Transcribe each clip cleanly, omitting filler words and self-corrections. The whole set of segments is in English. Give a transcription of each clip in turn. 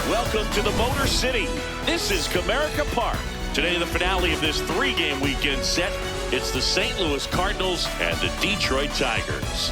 Welcome to the Motor City. This is Comerica Park. Today, the finale of this three-game weekend set. It's the St. Louis Cardinals and the Detroit Tigers.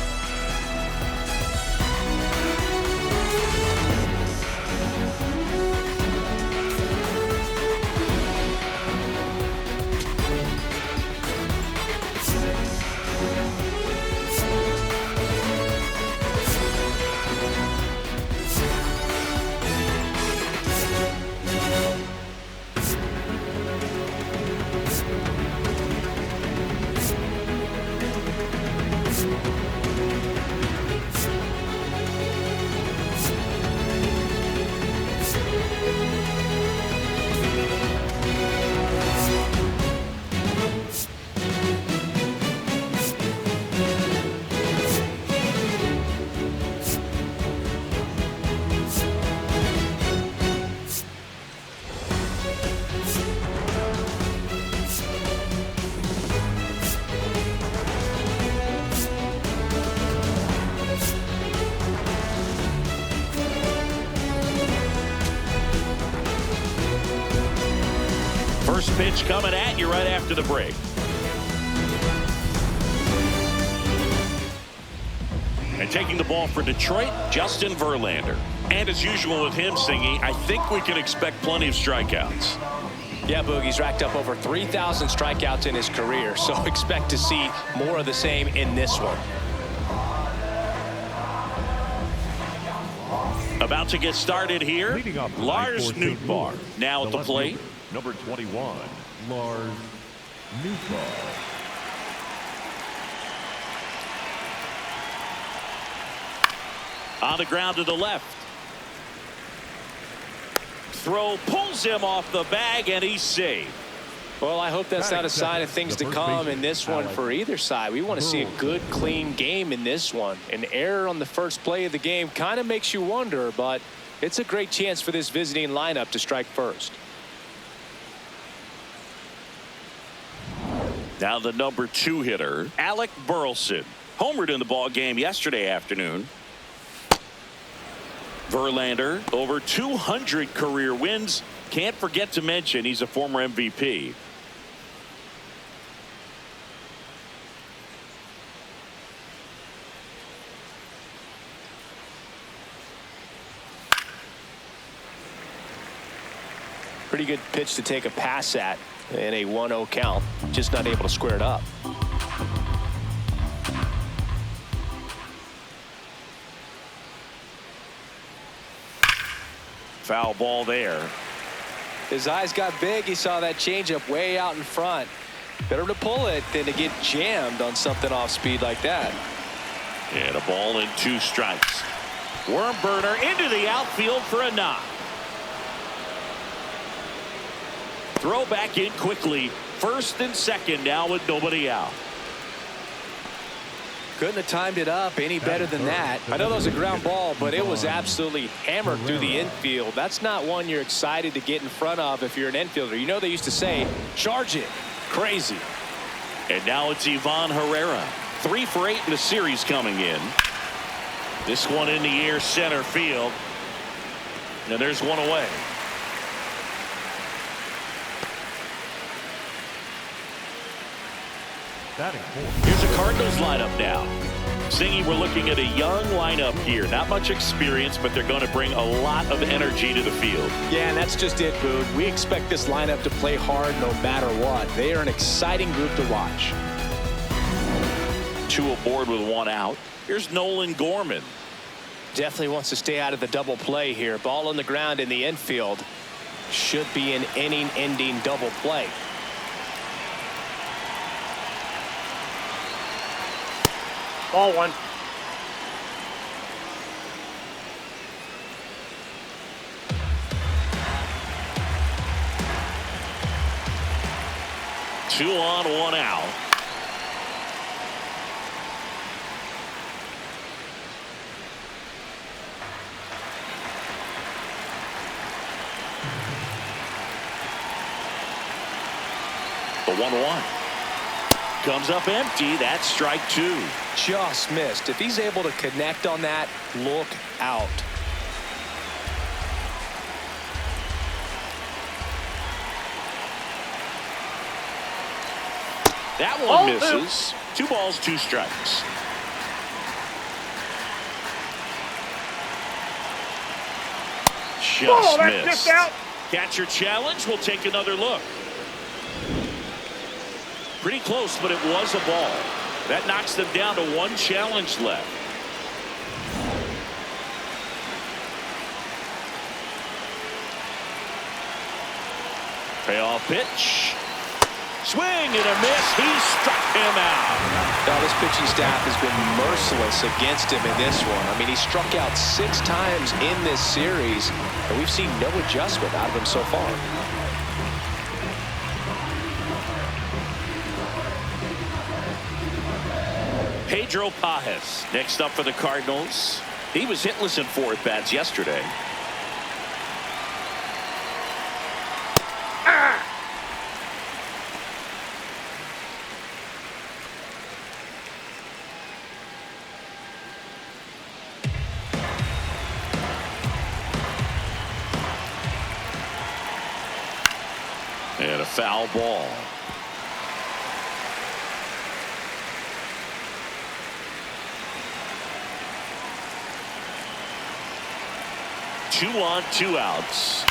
First pitch coming at you right after the break. And taking the ball for Detroit, Justin Verlander. And as usual with him, Singy, I think we can expect plenty of strikeouts. Yeah, Boogie's racked up over 3,000 strikeouts in his career, so expect to see more of the same in this one. About to get started here, Lars Nootbar now at the plate. Number 21, Lars Nootbar. On the ground to the left. Throw pulls him off the bag, and he's safe. Well, I hope that's not a sign of things to come in this one for either side. We want to see a good, clean game in this one. An error on the first play of the game kind of makes you wonder, but it's a great chance for this visiting lineup to strike first. Now the number 2 hitter, Alec Burleson. Homered in the ball game yesterday afternoon. Verlander, over 200 career wins. Can't forget to mention he's a former MVP. Pretty good pitch to take a pass at in a 1-0 count. Just not able to square it up. Foul ball there. His eyes got big. He saw that changeup way out in front. Better to pull it than to get jammed on something off speed like that. And a ball and 2 strikes. Worm burner into the outfield for a knock. Throw back in quickly. First and second now with nobody out. Couldn't have timed it up any better than that. I know that was a ground ball, but it was absolutely hammered through the infield. That's not one you're excited to get in front of if you're an infielder. You know they used to say, charge it. Crazy. And now it's Ivan Herrera. 3 for 8 in the series coming in. This one in the air center field. And there's one away. Here's a Cardinals lineup now. Singy, we're looking at a young lineup here. Not much experience, but they're going to bring a lot of energy to the field. Yeah, and that's just it, Boog. We expect this lineup to play hard no matter what. They are an exciting group to watch. 2 aboard with 1 out. Here's Nolan Gorman. Definitely wants to stay out of the double play here. Ball on the ground in the infield. Should be an inning-ending double play. Ball 1. Two on, 1 out. The 1-1. Comes up empty. That's strike 2. Just missed. If he's able to connect on that, look out. That one misses. 2 balls, 2 strikes. Just missed. Just out. Catcher challenge. We'll take another look. Pretty close, but it was a ball. That knocks them down to 1 challenge left. Payoff pitch. Swing and a miss. He struck him out. Now this pitching staff has been merciless against him in this one. I mean, he struck out 6 times in this series, and we've seen no adjustment out of him so far. Pedro Pages next up for the Cardinals. He was hitless in 4 at-bats yesterday. And a foul ball. Two on, 2 outs.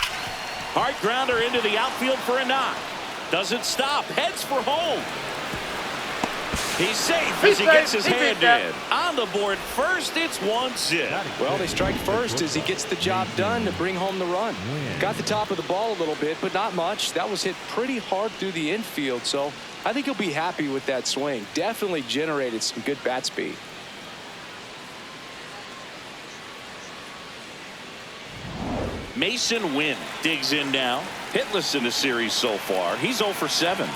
Hard grounder into the outfield for a knock. Doesn't stop. Heads for home. He's safe as he gets his hand in. On the board first, it's 1-0. Well, they strike first as he gets the job done to bring home the run. Got the top of the ball a little bit, but not much. That was hit pretty hard through the infield, so I think he'll be happy with that swing. Definitely generated some good bat speed. Masyn Winn digs in now. Hitless in the series so far. He's 0 for 7.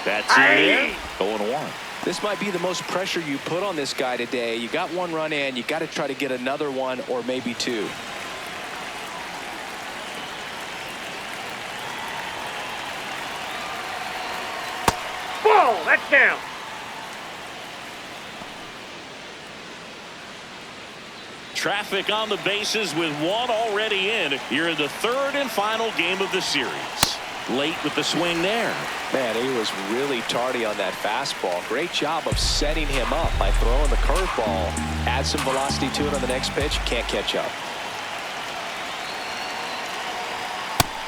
That's in there. 0-1. This might be the most pressure you put on this guy today. You got 1 run in. You got to try to get another 1 or maybe 2. Ball. That's down. Traffic on the bases with 1 already in. You're in the 3rd and final game of the series. Late with the swing there. Man, he was really tardy on that fastball. Great job of setting him up by throwing the curveball. Add some velocity to it on the next pitch. Can't catch up.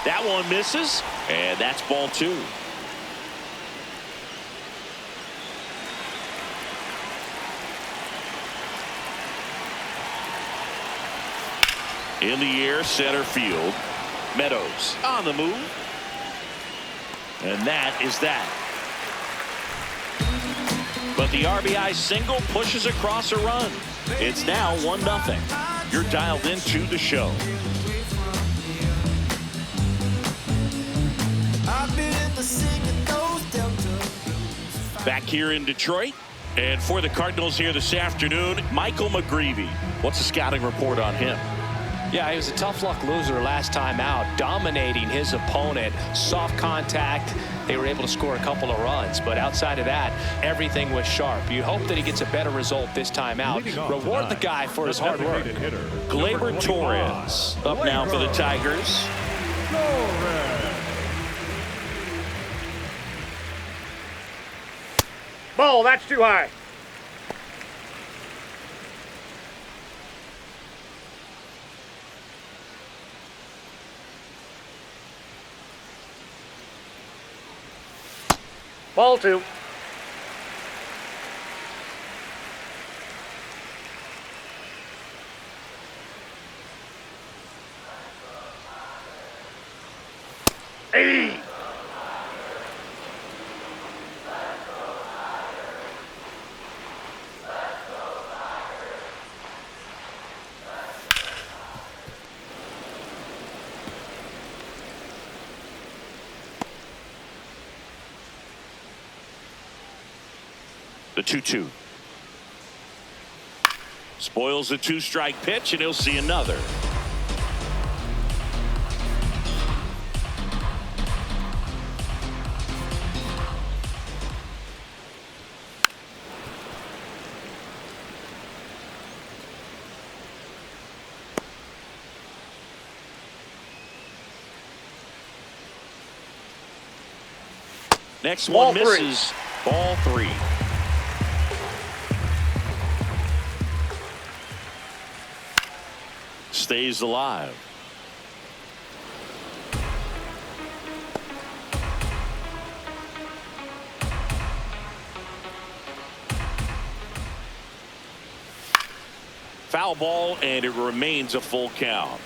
That one misses, and that's ball 2. In the air, center field. Meadows on the move. And that is that. But the RBI single pushes across a run. It's now 1-0. You're dialed into the show. Back here in Detroit. And for the Cardinals here this afternoon, Michael McGreevy. What's the scouting report on him? Yeah, he was a tough luck loser last time out, dominating his opponent. Soft contact. They were able to score a couple of runs, but outside of that, everything was sharp. You hope that he gets a better result this time out. Reward the guy for his hard work. Gleyber Torres up now for the Tigers. Ball. That's too high. Ball 2. Hey. The 2-2. Spoils the 2-strike pitch, and he'll see another. Next Ball one misses. Ball 3. Stays alive. Foul ball, and it remains a full count.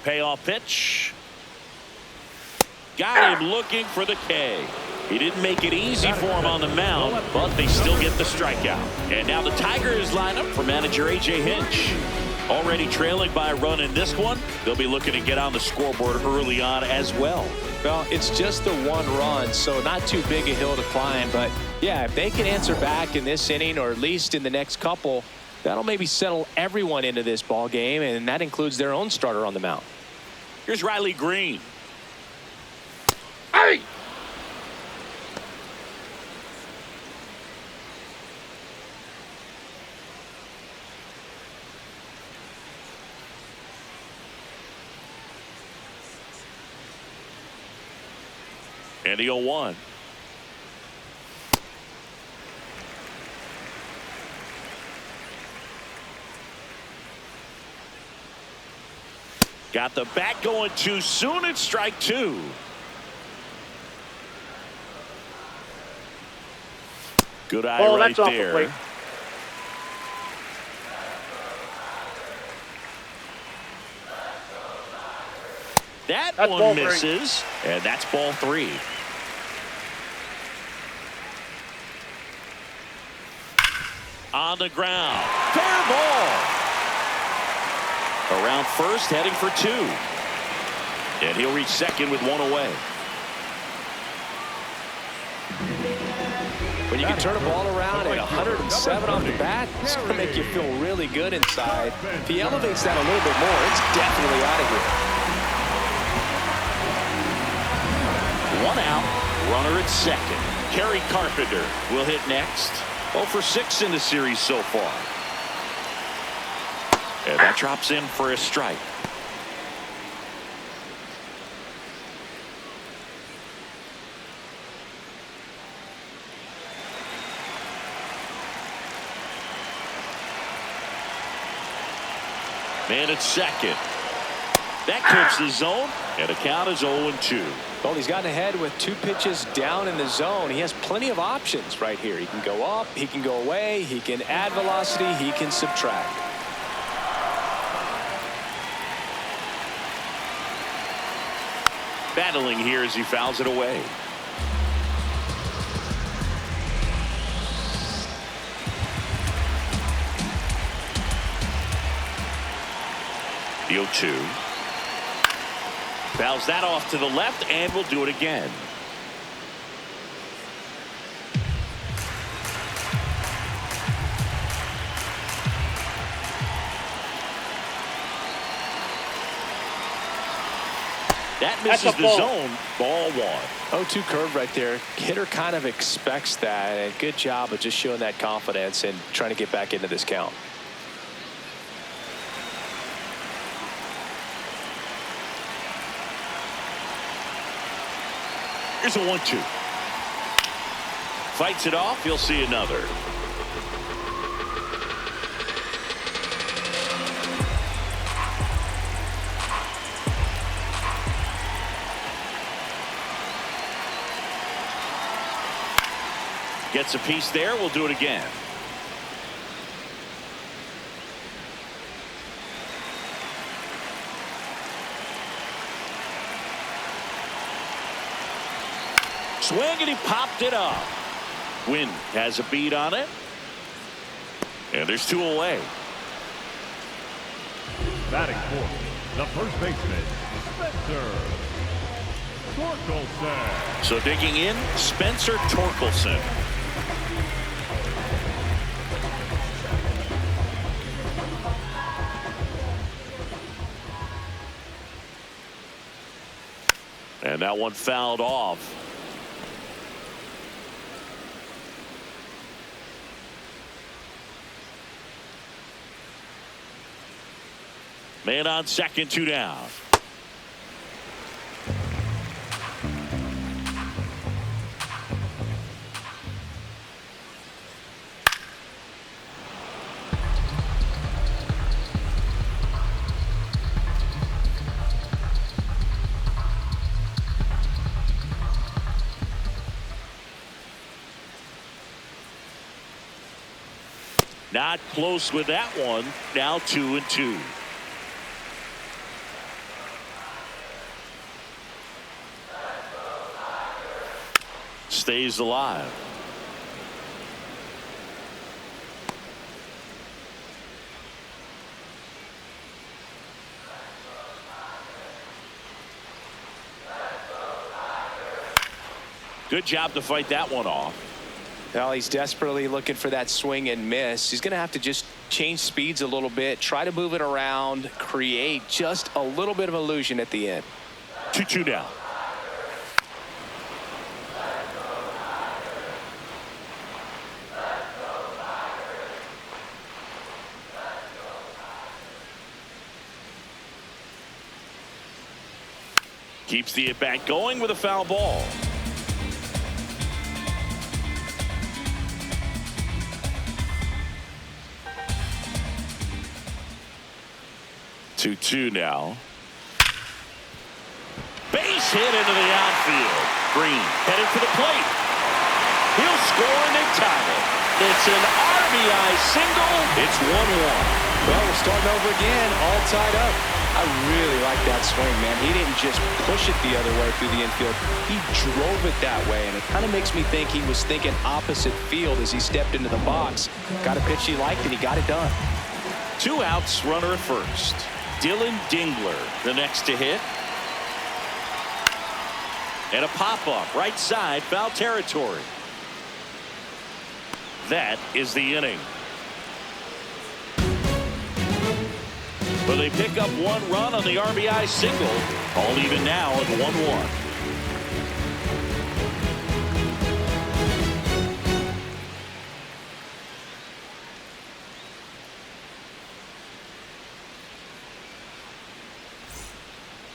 Payoff pitch. Got him looking for the K. He didn't make it easy for him on the mound, but they still get the strikeout. And now the Tigers line up for manager A.J. Hinch. Already trailing by a run in this one. They'll be looking to get on the scoreboard early on as well. Well, it's just the 1 run, so not too big a hill to climb. But, yeah, if they can answer back in this inning or at least in the next couple, that'll maybe settle everyone into this ball game, and that includes their own starter on the mound. Here's Riley Greene. Hey! And the 0-1. Got the bat going too soon. It's strike 2. Good eye Ball, right that's off the there. plate. That's ball one 3. misses, and that's ball 3. On the ground. Fair ball. Around first, heading for 2. And he'll reach second with 1 away. When you can turn a ball around at 107 off the bat, it's going to make you feel really good inside. If he elevates that a little bit more, it's definitely out of here. 1 out, runner at second. Kerry Carpenter will hit next. 0 for 6 in the series so far. And that drops in for a strike. Man at second. That clips the zone, and the count is 0-2. Well, he's gotten ahead with 2 pitches down in the zone. He has plenty of options right here. He can go up, he can go away, he can add velocity, he can subtract. Battling here as he fouls it away. The 0-2. Fouls that off to the left, and will do it again. That misses the zone. Ball 1. 0-2 curve right there. Hitter kind of expects that, and good job of just showing that confidence and trying to get back into this count. Here's a 1-2. Fights it off. You'll see another. Gets a piece there. We'll do it again. Swing, and he popped it up. Winn has a beat on it. And there's 2 away. Batting fourth, the first baseman, Spencer Torkelson. So digging in, Spencer Torkelson. And that one fouled off. Man on second, 2 down. Not close with that one. Now 2-2. Stays alive. Good job to fight that one off. Well, he's desperately looking for that swing and miss. He's going to have to just change speeds a little bit, try to move it around, create just a little bit of illusion at the end. 2-2 now. Keeps the at-bat going with a foul ball. Two now. Base hit into the outfield. Greene headed for the plate. He'll score and they tie it. It's an RBI single. It's 1-1. Well, we're starting over again, all tied up. I really like that swing, man. He didn't just push it the other way through the infield. He drove it that way, and it kind of makes me think he was thinking opposite field as he stepped into the box. Got a pitch he liked, and he got it done. 2 outs, runner at first. Dillon Dingler, the next to hit. And a pop-up, right side, foul territory. That is the inning. But they pick up 1 run on the RBI single. All even now at 1-1.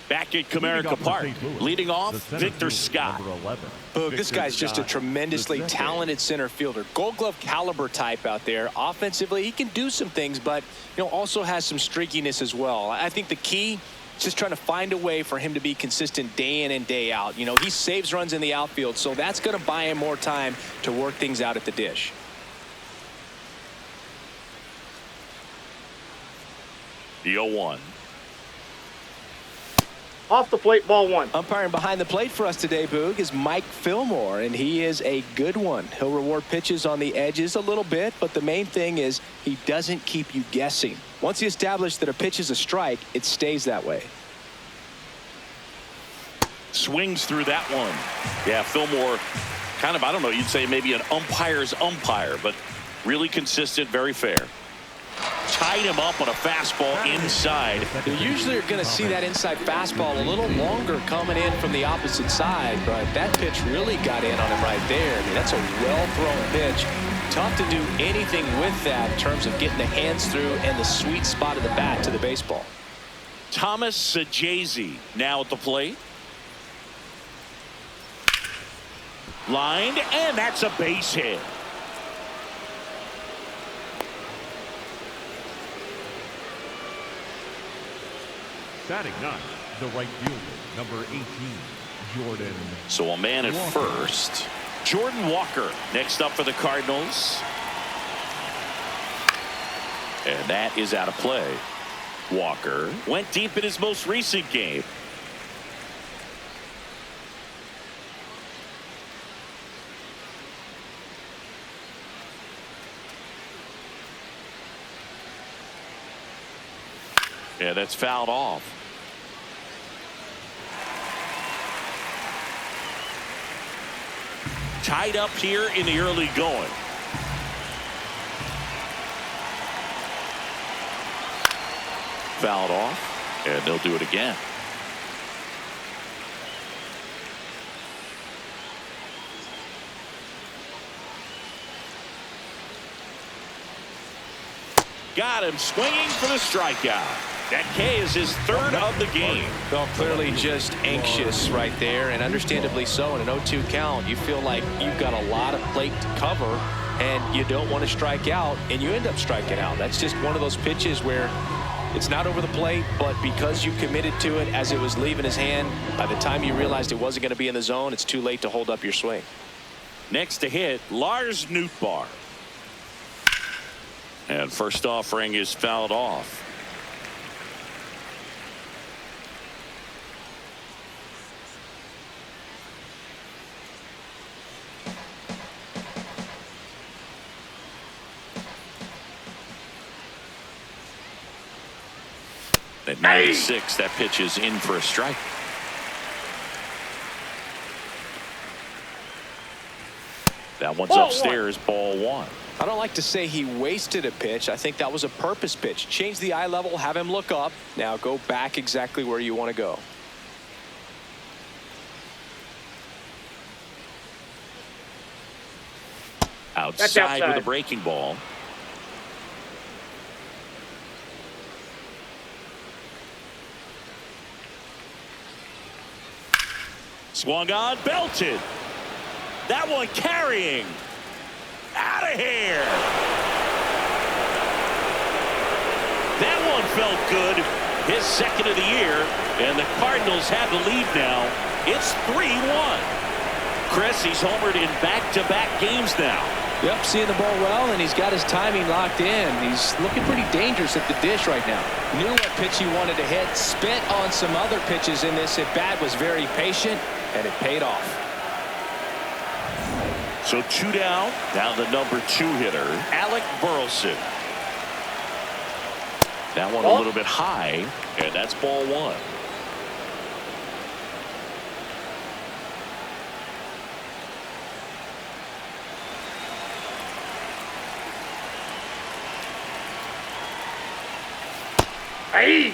Back at Comerica Park, leading off, Victor Scott. Boog, this guy's just a tremendously talented center fielder. Gold Glove caliber type out there. Offensively, he can do some things, but also has some streakiness as well. I think the key is just trying to find a way for him to be consistent day in and day out. He saves runs in the outfield, so that's going to buy him more time to work things out at the dish. The 0-1. Off the plate, ball 1. Umpiring behind the plate for us today, Boog, is Mike Fillmore, and he is a good one. He'll reward pitches on the edges a little bit, but the main thing is he doesn't keep you guessing. Once he established that a pitch is a strike, it stays that way. Swings through that one. Yeah, Fillmore, kind of, I don't know, you'd say maybe an umpire's umpire, but really consistent, very fair. Tied him up on a fastball inside. You usually are going to see that inside fastball a little longer coming in from the opposite side, but that pitch really got in on him right there. I mean, that's a well-thrown pitch. Tough to do anything with that in terms of getting the hands through and the sweet spot of the bat to the baseball. Thomas Saggese now at the plate. Lined, and that's a base hit. Batting 9, the right fielder, number 18, Jordan. So a man at first. Jordan Walker next up for the Cardinals. And that is out of play. Walker went deep in his most recent game. Yeah, that's fouled off. Tied up here in the early going. Fouled off, and they'll do it again. Got him swinging for the strikeout. That K is his third of the game. Well, clearly just anxious right there, and understandably so. In an 0-2 count, you feel like you've got a lot of plate to cover, and you don't want to strike out, and you end up striking out. That's just one of those pitches where it's not over the plate, but because you committed to it as it was leaving his hand, by the time you realized it wasn't going to be in the zone, it's too late to hold up your swing. Next to hit, Lars Nootbar. And first offering is fouled off. At 96, that pitch is in for a strike. That one's upstairs, ball one. I don't like to say he wasted a pitch. I think that was a purpose pitch. Change the eye level, have him look up. Now go back exactly where you want to go. Outside with a breaking ball. Swung on, belted. That one carrying. Out of here. That one felt good. His second of the year. And the Cardinals have the lead now. It's 3-1. Chris, he's homered in back-to-back games now. Yep, seeing the ball well, and he's got his timing locked in. He's looking pretty dangerous at the dish right now. Knew what pitch he wanted to hit. Spent on some other pitches in this at-bat. Was very patient, and it paid off. So 2 down. Now the number 2 hitter, Alec Burleson. That one a little bit high, and that's ball one. Hey!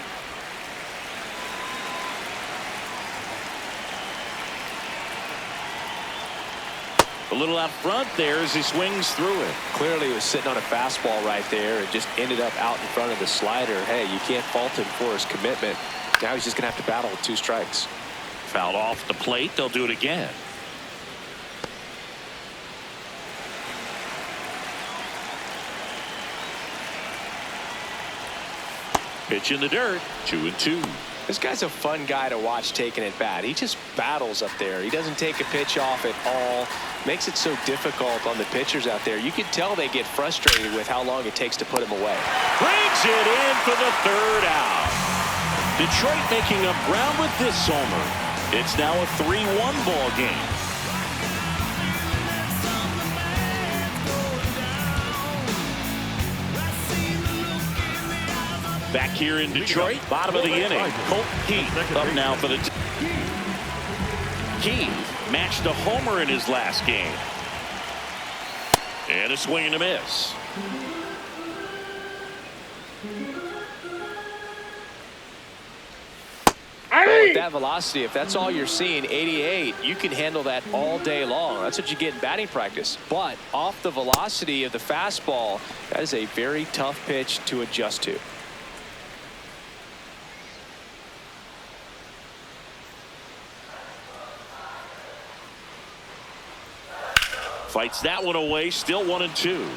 A little out front there as he swings through it. Clearly he was sitting on a fastball right there and just ended up out in front of the slider. Hey, you can't fault him for his commitment. Now he's just going to have to battle with 2 strikes. Fouled off the plate. They'll do it again. Pitch in the dirt. 2-2. This guy's a fun guy to watch taking at bat. He just battles up there. He doesn't take a pitch off at all. Makes it so difficult on the pitchers out there. You can tell they get frustrated with how long it takes to put him away. Brings it in for the 3rd out. Detroit making up ground with this homer. It's now a 3-1 ball game. Back here in Detroit, bottom of the inning. Colt Keith up now for the Keith matched a homer in his last game. And a swing and a miss. Well, with that velocity, if that's all you're seeing, 88, you can handle that all day long. That's what you get in batting practice. But off the velocity of the fastball, that is a very tough pitch to adjust to. Fights that one away, still 1-2.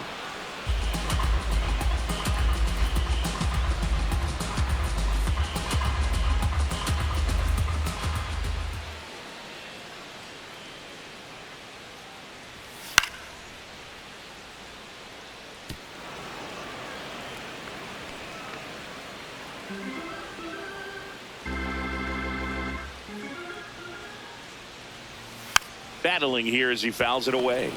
Battling here as he fouls it away.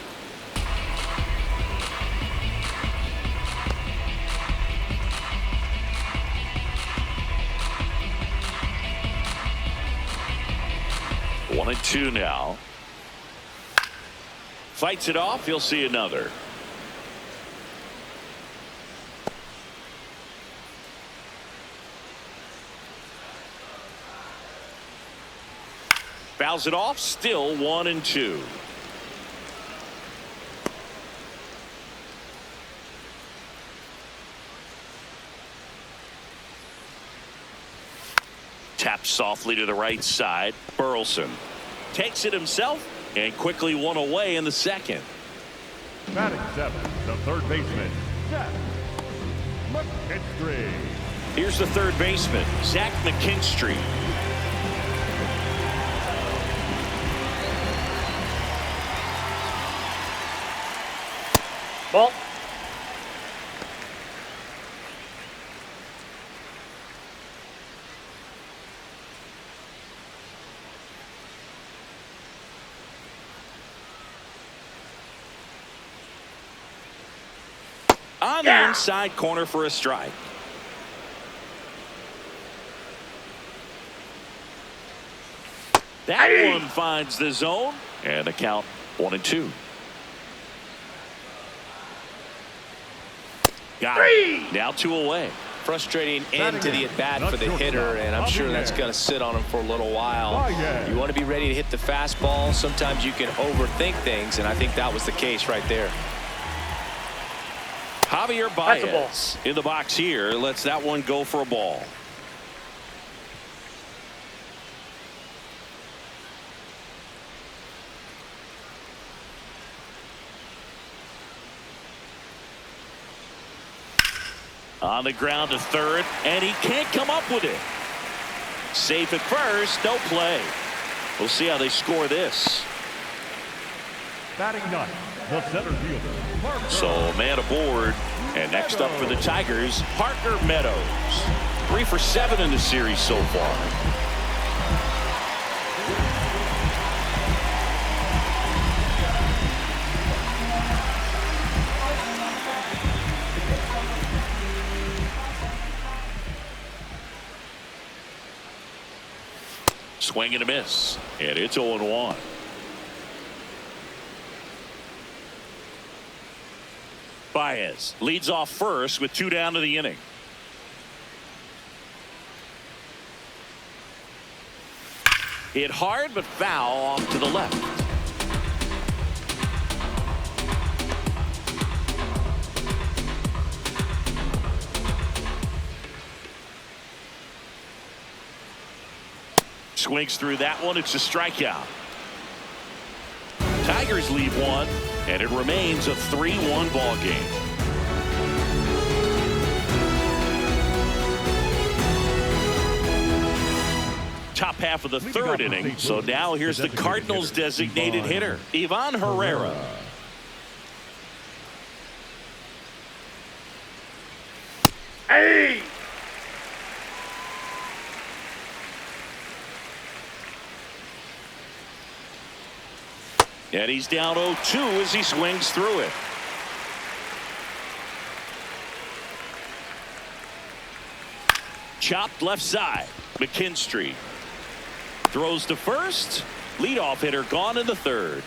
One and two now. Fights it off. He'll see another. Fouls it off. Still 1-2. Taps softly to the right side. Burleson takes it himself and quickly one away in the second. Batting seventh, the third baseman, Zach McKinstry. Here's the third baseman, Zach McKinstry. Ball. On the inside corner for a strike. That one finds the zone, and the count 1-2. Got it. Now 2 away. Frustrating end to the at-bat for the hitter, and I'm sure that's going to sit on him for a little while. You want to be ready to hit the fastball. Sometimes you can overthink things, and I think that was the case right there. Javier Baez in the box here lets that one go for a ball. On the ground to third, and he can't come up with it. Safe at first, no play. We'll see how they score this. Batting ninth, the center fielder, Parker. So a man aboard, and next up for the Tigers, Parker Meadows. 3 for 7 in the series so far. Swing and a miss, and it's 0-1. Baez leads off first with 2 down to the inning. Hit hard but foul off to the left. Swings through that one. It's a strikeout. Tigers leave 1, and it remains a 3-1 ball game. Top half of the third inning. So now here's the Cardinals designated hitter, Ivan Herrera. Hey! And he's down 0-2 as he swings through it. Chopped left side. McKinstry throws to first. Leadoff hitter gone in the third.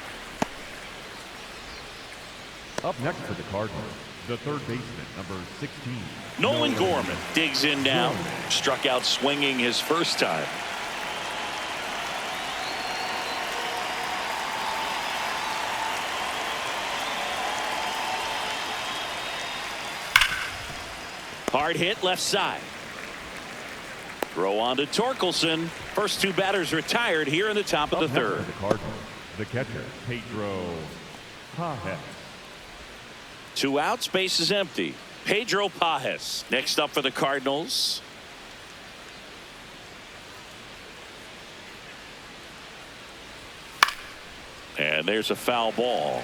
Up next for the Cardinals, the third baseman, number 16. Nolan Gorman digs in now. Struck out swinging his first time. Hard hit left side. Throw on to Torkelson. First 2 batters retired here in the top of the third. The Cardinals, the catcher, Pedro Pages. 2 outs, base is empty. Pedro Pages next up for the Cardinals. And there's a foul ball.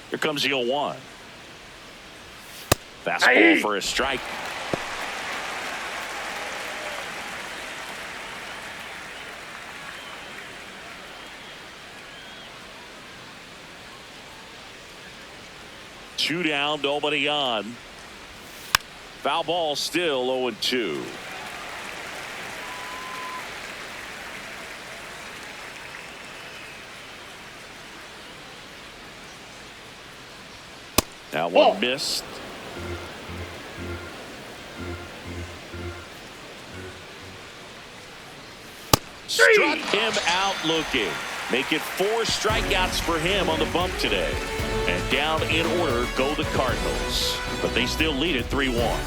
Here comes the 0-1. Fastball for a strike. Two down, nobody on. Foul ball still 0-2. That one missed. Struck him out looking. Make it 4 strikeouts for him on the bump today. And down in order go the Cardinals. But they still lead it 3-1.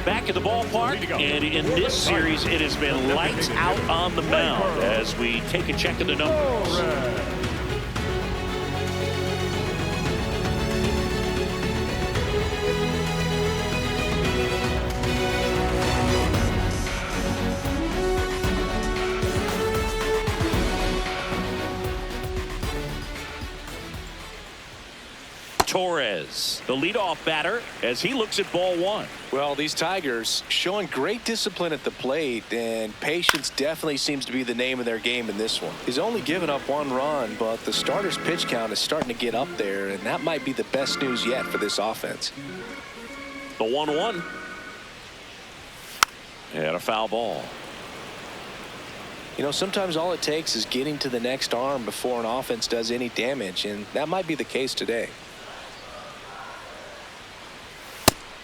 Back at the ballpark, and in this series it has been lights out on the mound as we take a check of the numbers. Torres, the leadoff batter, as he looks at ball one. Well, these Tigers showing great discipline at the plate, and patience definitely seems to be the name of their game in this one. He's only given up 1 run, but the starter's pitch count is starting to get up there, and that might be the best news yet for this offense. The 1-1. And a foul ball. You know, sometimes all it takes is getting to the next arm before an offense does any damage, and that might be the case today.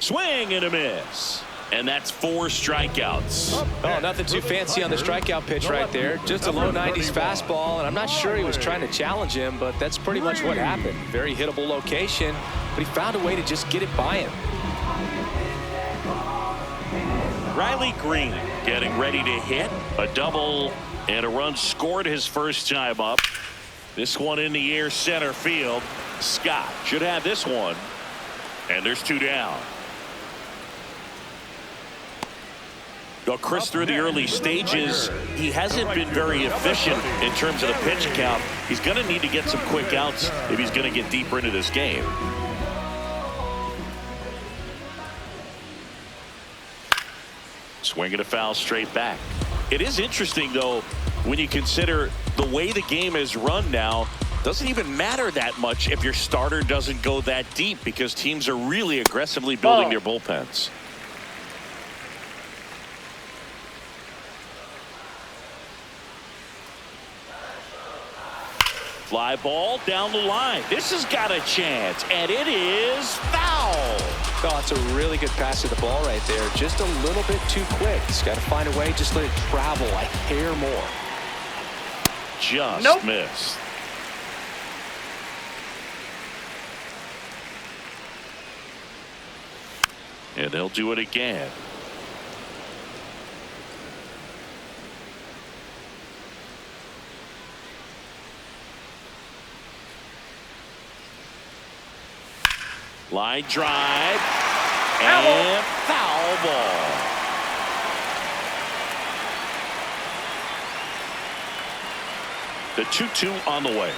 Swing and a miss. And that's 4 strikeouts. Oh, nothing too fancy on the strikeout pitch right there. Just a low 90s fastball, and I'm not sure he was trying to challenge him, but that's pretty much what happened. Very hittable location, but he found a way to just get it by him. Riley Greene getting ready to hit. A double and a run scored his first time up. This one in the air center field. Scott should have this one. And there's 2 down. Well, Chris, through the early stages, he hasn't been very efficient in terms of the pitch count. He's going to need to get some quick outs if he's going to get deeper into this game. Swinging a foul straight back. It is interesting, though, when you consider the way the game is run now. Doesn't even matter that much if your starter doesn't go that deep, because teams are really aggressively building their bullpens. Fly ball down the line. This has got a chance, and it is foul. Oh, it's a really good pass to the ball right there. Just a little bit too quick. He's got to find a way. Just let it travel a hair more. Just missed. And they'll do it again. Line drive and foul ball. The 2-2 on the way.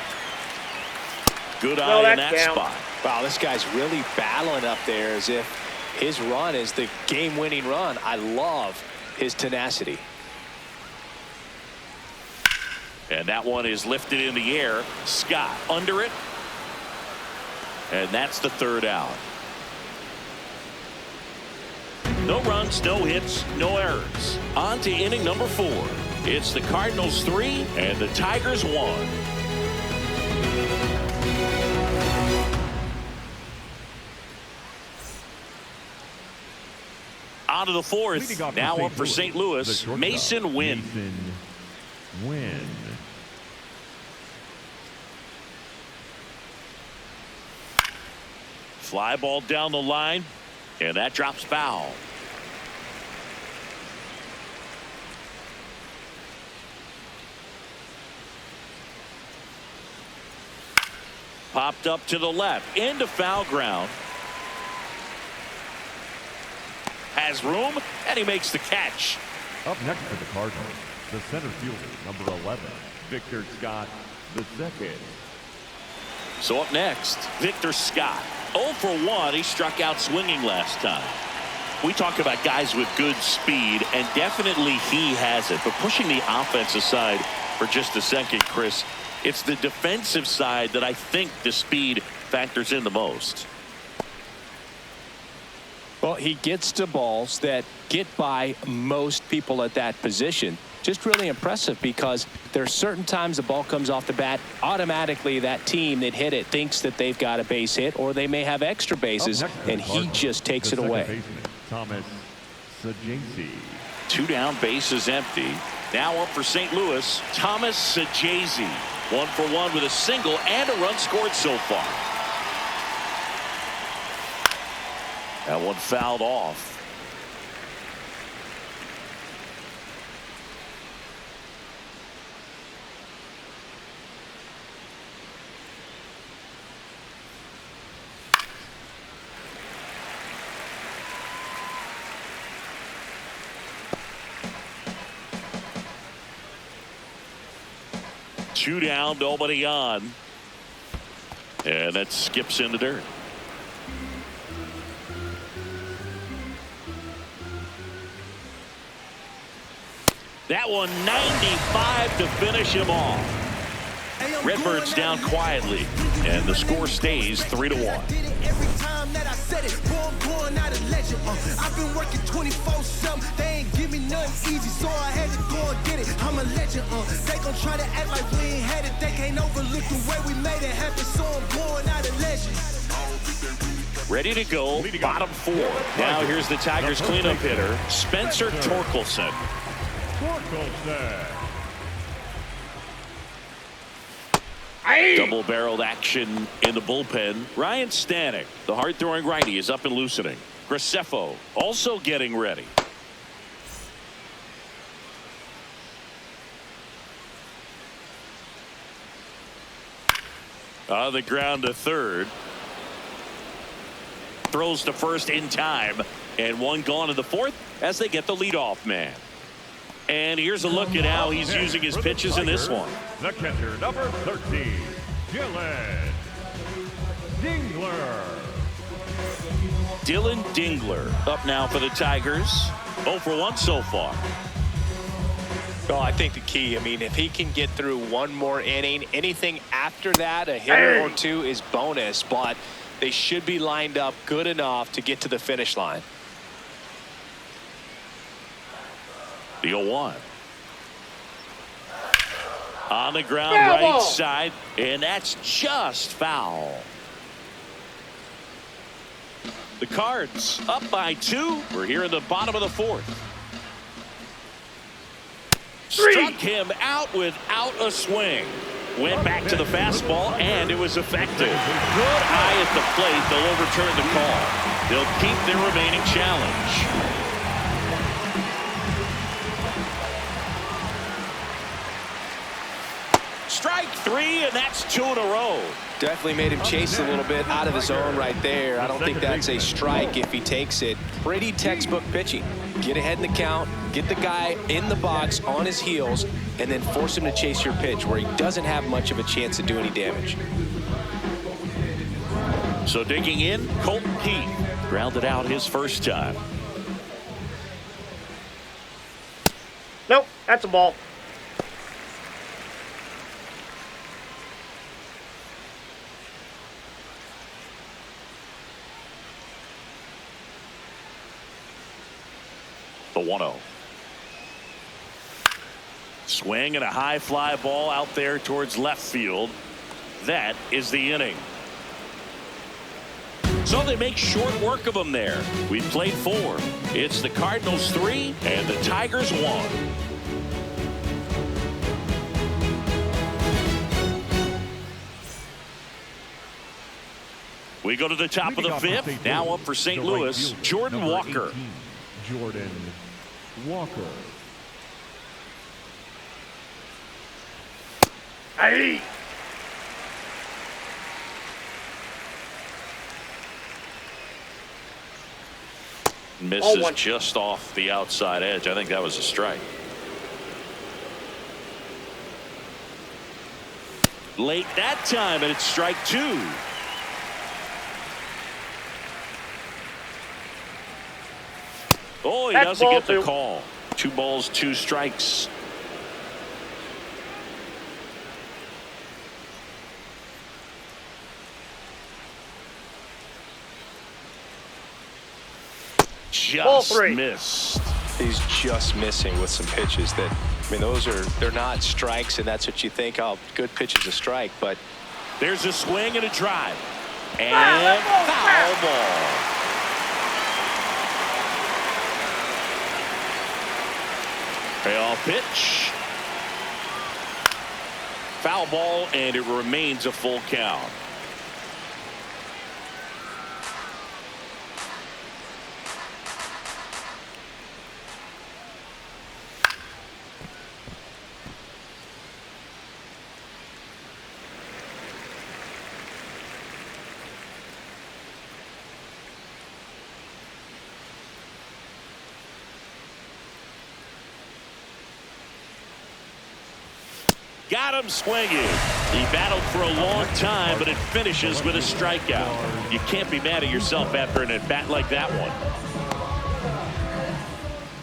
Good eye in that spot. Wow, this guy's really battling up there as if his run is the game-winning run. I love his tenacity. And that one is lifted in the air. Scott under it. And that's the 3rd out. No runs, no hits, no errors. On to inning number 4. It's the Cardinals 3 and the Tigers 1. On to the 4th. Now up for St. Louis, Masyn Winn. Masyn Winn. Fly ball down the line, and that drops foul. Popped up to the left, into foul ground. Has room, and he makes the catch. Up next for the Cardinals, the center fielder, number 11, Victor Scott II. So up next, Victor Scott. 0 for 1. He struck out swinging last time. We talk about guys with good speed, and definitely he has it. But pushing the offense aside for just a second, Chris, it's the defensive side that I think the speed factors in the most. Well, he gets to balls that get by most people at that position. Just really impressive, because there are certain times the ball comes off the bat, automatically that team that hit it thinks that they've got a base hit, or they may have extra bases, and he just takes it away. Thomas Saggese. 2 down, bases empty. Now up for St. Louis, Thomas Saggese. 1 for 1 with a single and a run scored so far. That one fouled off. Two down, nobody on. And that skips into dirt. That one 95 to finish him off. Redbirds down quietly, and the score stays 3-1. Every time that I said it, boy, I'm going out a legend. I've been working 24/7. They ain't give me nothing easy, so I had to go and get it. I'm a legend. They gon' try to act like we ain't had it. They can't overlook the way we made it happen, so I'm going out a legend. Ready to go, bottom 4. Now here's the Tigers cleanup hitter, Spencer Torkelson. Double-barreled action in the bullpen. Ryan Stanek, the hard-throwing righty, is up and loosening. Graceffo also getting ready. On the ground to third. Throws to first in time, and one gone in the fourth as they get the leadoff man. And here's a look at how he's using his pitches in this one. The catcher, number 13, Dillon Dingler. Dillon Dingler up now for the Tigers. 0 for 1 so far. Well, I think the key, I mean, if he can get through one more inning, anything after that, a hitter or two is bonus, but they should be lined up good enough to get to the finish line. The 0-1. On the ground, right side, and that's just foul. The Cards up by 2. We're here in the bottom of the 4th. Struck him out without a swing. Went back to the fastball, and it was effective. Good eye at the plate. They'll overturn the call. They'll keep their remaining challenge. Strike 3, and that's 2 in a row. Definitely made him chase a little bit out of the zone right there. I don't think that's a strike if he takes it. Pretty textbook pitching. Get ahead in the count, get the guy in the box on his heels, and then force him to chase your pitch where he doesn't have much of a chance to do any damage. So digging in, Colt Keith grounded out his first time. Nope, that's a ball. The 1-0. Swing and a high fly ball out there towards left field. That is the inning. So they make short work of them there. We've played 4. It's the Cardinals 3 and the Tigers 1. We go to the top of the 5th. Now up for St. Louis, Jordan Walker. Jordan Walker. Hey. Misses just off the outside edge. I think that was a strike. Late that time, and it's strike 2. Oh, he doesn't get the call. 2 balls, 2 strikes. Just missed. He's just missing with some pitches that, I mean, they're not strikes, and that's what you think, oh, good pitch is a strike, but there's a swing and a drive. And foul ball. Payoff pitch. Foul ball, and it remains a full count. Got him swinging. He battled for a long time, but it finishes with a strikeout. You can't be mad at yourself after an at-bat like that one.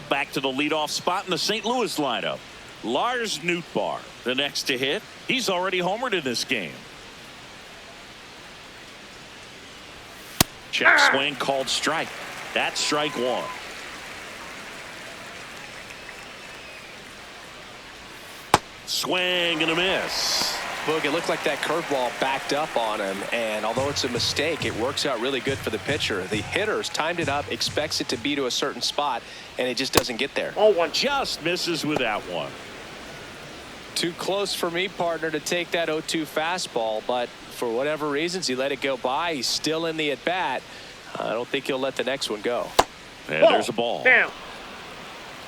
Back to the leadoff spot in the St. Louis lineup. Lars Nootbar, the next to hit. He's already homered in this game. Check swing called strike. That's strike one. Swing and a miss. Look, it looked like that curveball backed up on him, and although it's a mistake, it works out really good for the pitcher. The hitter's timed it up, expects it to be to a certain spot, and it just doesn't get there. Oh, one just misses with that one. Too close for me, partner, to take that 0-2 fastball, but for whatever reasons, he let it go by. He's still in the at-bat. I don't think he'll let the next one go. And there's a ball. Down.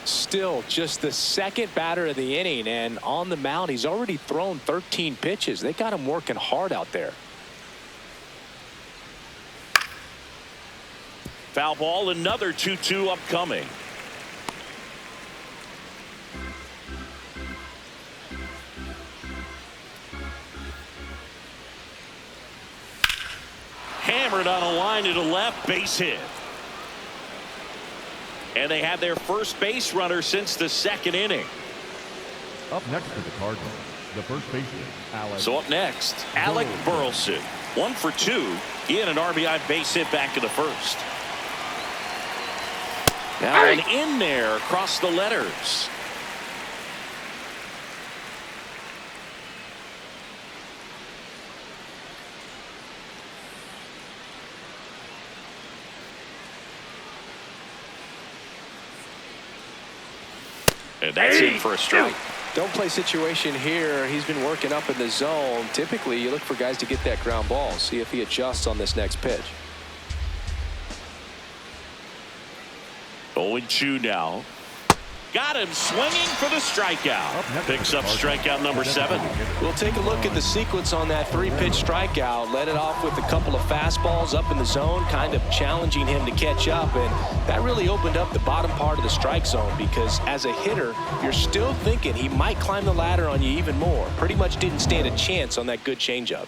Still just the second batter of the inning, and on the mound he's already thrown 13 pitches. They got him working hard out there. Foul ball, another 2-2 upcoming. Hammered on a line to the left, base hit. And they have their first base runner since the second inning. Up next for the Cardinals, the first baseman, Alec. So up next, Alec Burleson. 1 for 2. He had an RBI base hit back in the first. Now an in there across the letters. And that's in for a strike. Don't play situation here. He's been working up in the zone. Typically, you look for guys to get that ground ball. See if he adjusts on this next pitch. 0-2 now. Got him swinging for the strikeout. Picks up strikeout number 7. We'll take a look at the sequence on that 3-pitch strikeout. Led it off with a couple of fastballs up in the zone, kind of challenging him to catch up, and that really opened up the bottom part of the strike zone, because as a hitter, you're still thinking he might climb the ladder on you even more. Pretty much didn't stand a chance on that good changeup.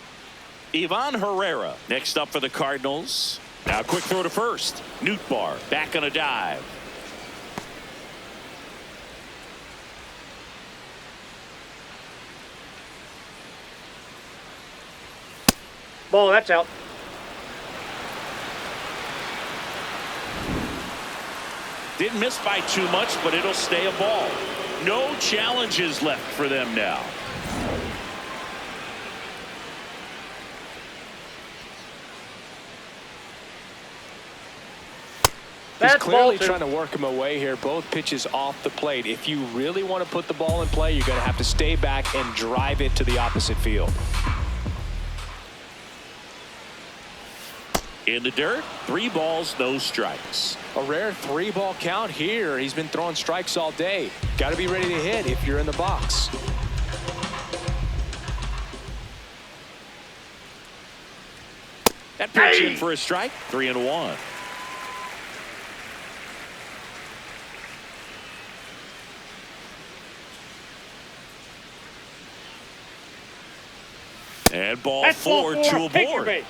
Ivan Herrera next up for the Cardinals. Now quick throw to first. Nootbar back on a dive. Ball, that's out. Didn't miss by too much, but it'll stay a ball. No challenges left for them now. He's clearly trying to work him away here. Both pitches off the plate. If you really want to put the ball in play, you're going to have to stay back and drive it to the opposite field. In the dirt, 3 balls, no strikes. A rare 3-ball count here. He's been throwing strikes all day. Got to be ready to hit if you're in the box. That pitch in for a strike. 3-1. And ball 4 to a board.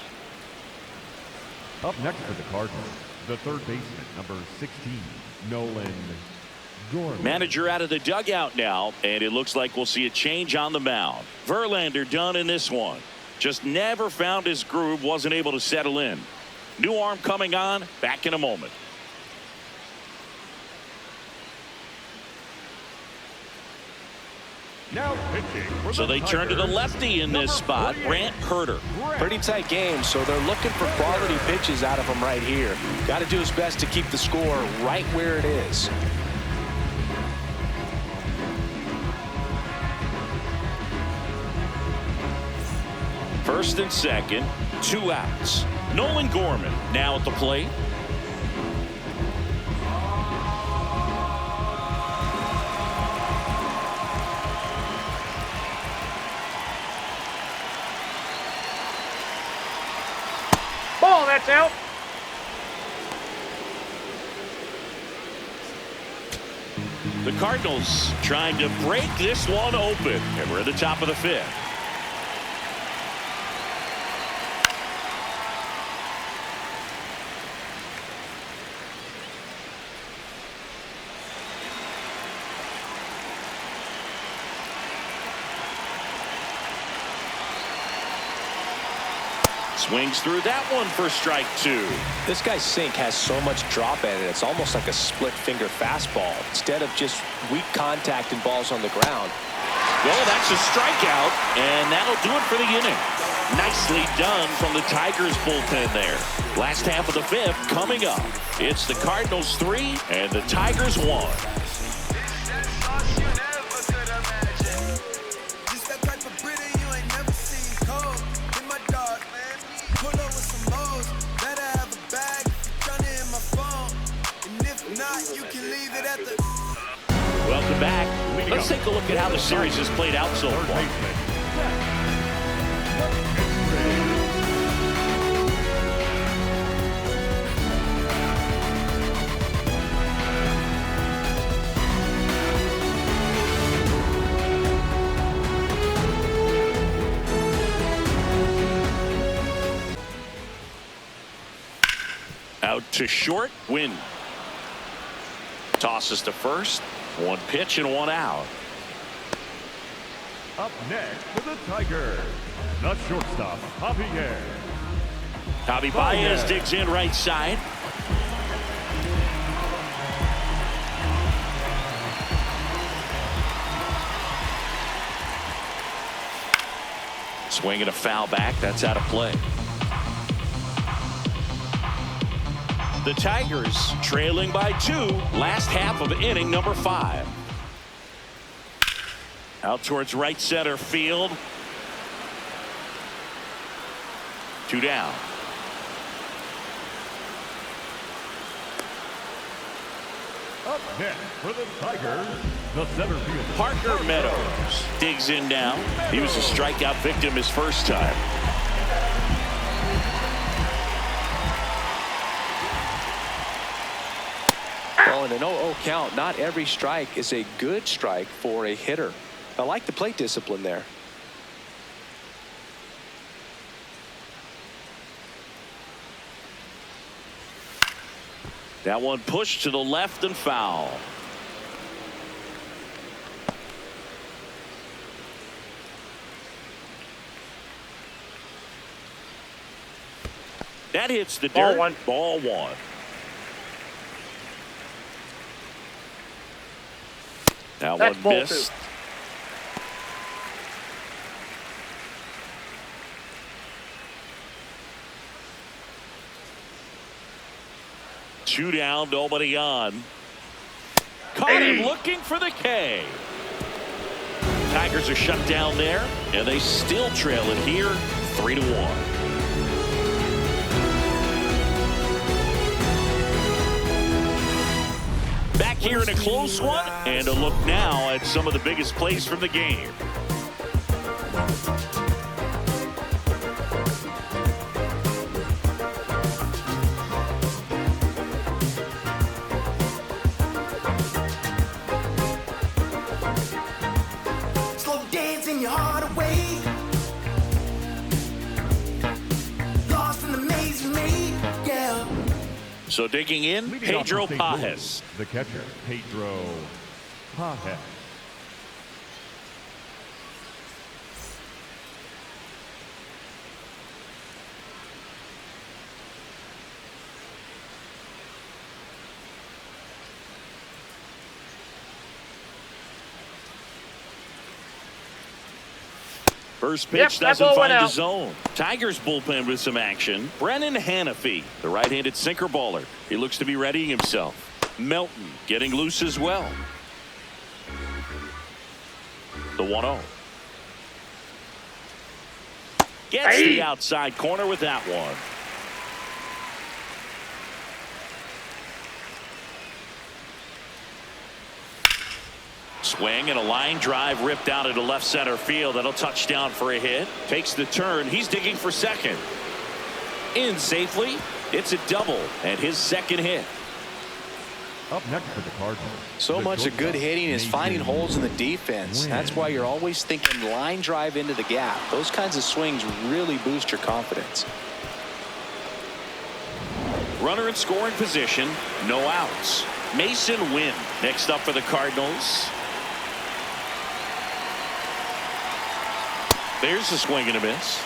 Up next for the Cardinals, the third baseman, number 16, Nolan Gorman. Manager out of the dugout now, and it looks like we'll see a change on the mound. Verlander done in this one. Just never found his groove, wasn't able to settle in. New arm coming on, back in a moment. Now pitching. So they turn to the lefty in this spot, Brant Herter. Pretty tight game, so they're looking for quality pitches out of him right here. Got to do his best to keep the score right where it is. First and second, 2 outs. Nolan Gorman now at the plate. Ball, that's out. The Cardinals trying to break this one open, and we're at the top of the 5th. Swings through that one for strike 2. This guy's sink has so much drop in it. It's almost like a split finger fastball instead of just weak contact and balls on the ground. Well, that's a strikeout, and that'll do it for the inning. Nicely done from the Tigers bullpen there. Last half of the 5th coming up. It's the Cardinals 3 and the Tigers 1. Welcome back. Let's take a look at how the series has played out so far. Out to short, Winn. Tosses to first. 1 pitch and 1 out. Up next for the Tigers, the shortstop, Javier Baez digs in right side. Swinging a foul back. That's out of play. The Tigers trailing by 2. Last half of inning number 5. Out towards right center field. 2 down. Up next for the Tigers, the center fielder, Parker Meadows digs in now. He was a strikeout victim his first time. Well, in an 0-0 count, not every strike is a good strike for a hitter. I like the plate discipline there. That one pushed to the left and foul. That hits the dirt. Ball 1. That one missed. Two down, nobody on. Caught him looking for the K. Tigers are shut down there, and they still trail it here, 3-1. Back here in a close one, and a look now at some of the biggest plays from the game. Slow dancing your heart away. Lost in the maze you made, yeah. So digging in, Pedro Pages. The catcher, Pedro Pages. First pitch doesn't find the zone. Tigers bullpen with some action. Brennan Hanafy, the right-handed sinker baller. He looks to be readying himself. Melton getting loose as well. The 1-0. Gets the outside corner with that one. Swing and a line drive ripped out into left center field. That'll touch down for a hit. Takes the turn. He's digging for second. In safely. It's a double and his second hit. Up next for the Cardinals. So much of good hitting is finding holes in the defense. That's why you're always thinking line drive into the gap. Those kinds of swings really boost your confidence. Runner in scoring position. No outs. Masyn Winn next up for the Cardinals. There's a swing and a miss.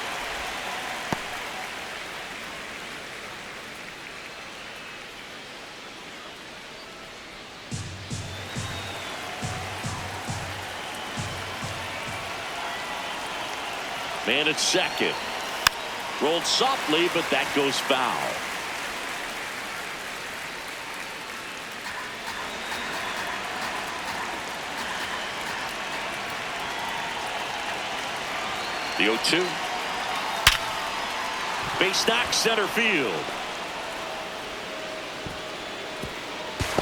Man at second. Rolled softly, but that goes foul. The 0-2. Base knock center field.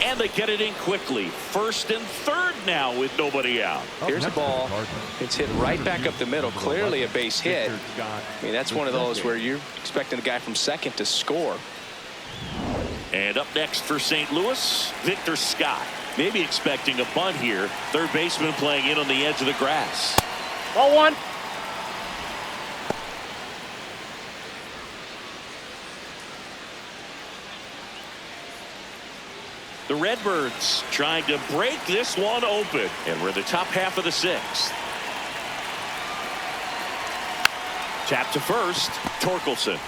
And they get it in quickly. First and third now with nobody out. Here's a ball. It's hit right back up the middle. Clearly a base hit. I mean, that's one of those where you're expecting a guy from second to score. And up next for St. Louis, Victor Scott. Maybe expecting a bunt here. Third baseman playing in on the edge of the grass. Ball one. The Redbirds trying to break this one open. And we're in the top half of the sixth. Tap to first. Torkelson.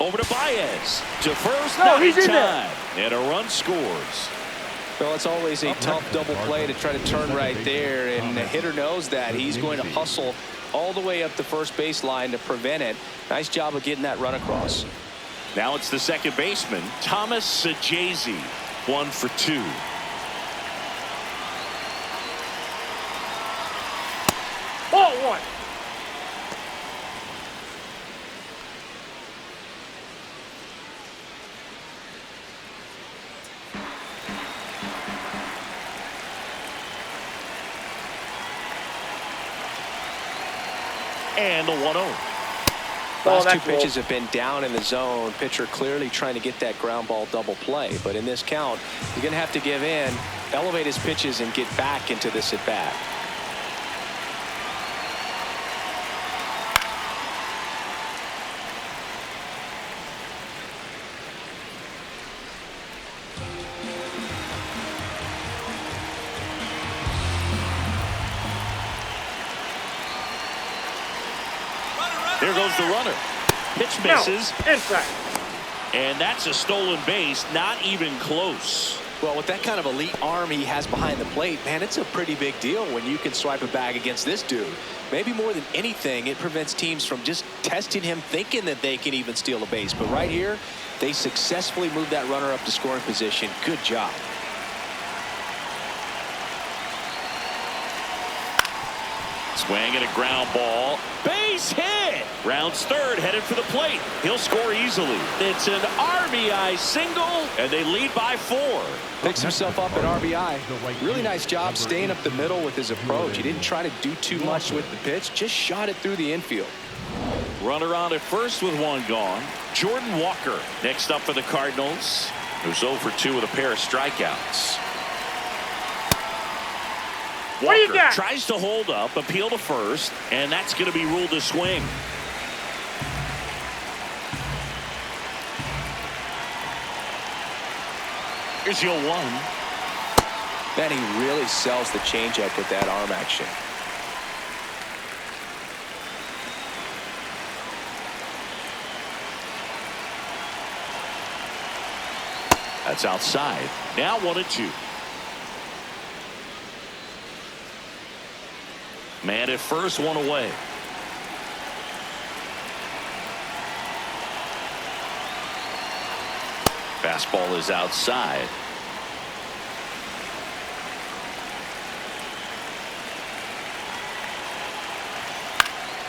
Over to Baez. To first. No, he's in time. And a run scores. Well, it's always a tough double play to try to turn right there. And the hitter knows that. He's going to hustle all the way up the first baseline to prevent it. Nice job of getting that run across. Now it's the second baseman, Thomas Saggese. 1 for 2. Ball one. And the 1-0. Last two pitches have been down in the zone. Pitcher clearly trying to get that ground ball double play. But in this count, he's going to have to give in, elevate his pitches, and get back into this at bat. There goes the runner. Pitch misses. No, inside. And that's a stolen base. Not even close. Well, with that kind of elite arm he has behind the plate, man, it's a pretty big deal when you can swipe a bag against this dude. Maybe more than anything, it prevents teams from just testing him, thinking that they can even steal a base. But right here, they successfully moved that runner up to scoring position. Good job. Swing and a ground ball. Base hit. Rounds third, headed for the plate. He'll score easily. It's an RBI single, and they lead by 4. Picks himself up at RBI. Really nice job staying up the middle with his approach. He didn't try to do too much with the pitch, just shot it through the infield. Runner on at first with one gone. Jordan Walker next up for the Cardinals, who's 0 for 2 with a pair of strikeouts. What do you Walker got? tries to hold up, appeal to first, and that's going to be ruled a swing. Here's your 1. Man, he really sells the changeup with that arm action. That's outside. Now 1-2. Man at first, 1 away. Fastball is outside.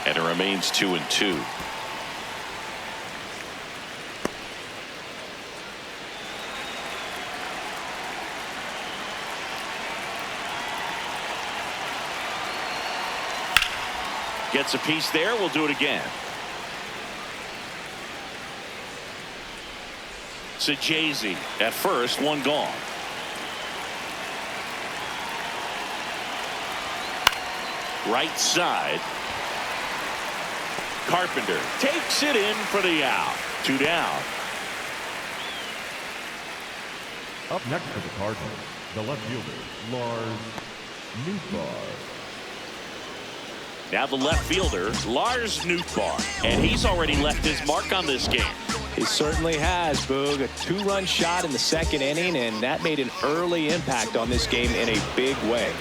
And it remains 2-2. Gets a piece there. We'll do it again. Saggese at first, one gone. Right side. Carpenter takes it in for the out. 2 down. Up next for the Cardinals, the left fielder, Lars Nootbar. Now the left fielder, Lars Nootbar. And he's already left his mark on this game. He certainly has, Boog. A 2-run shot in the second inning, and that made an early impact on this game in a big way.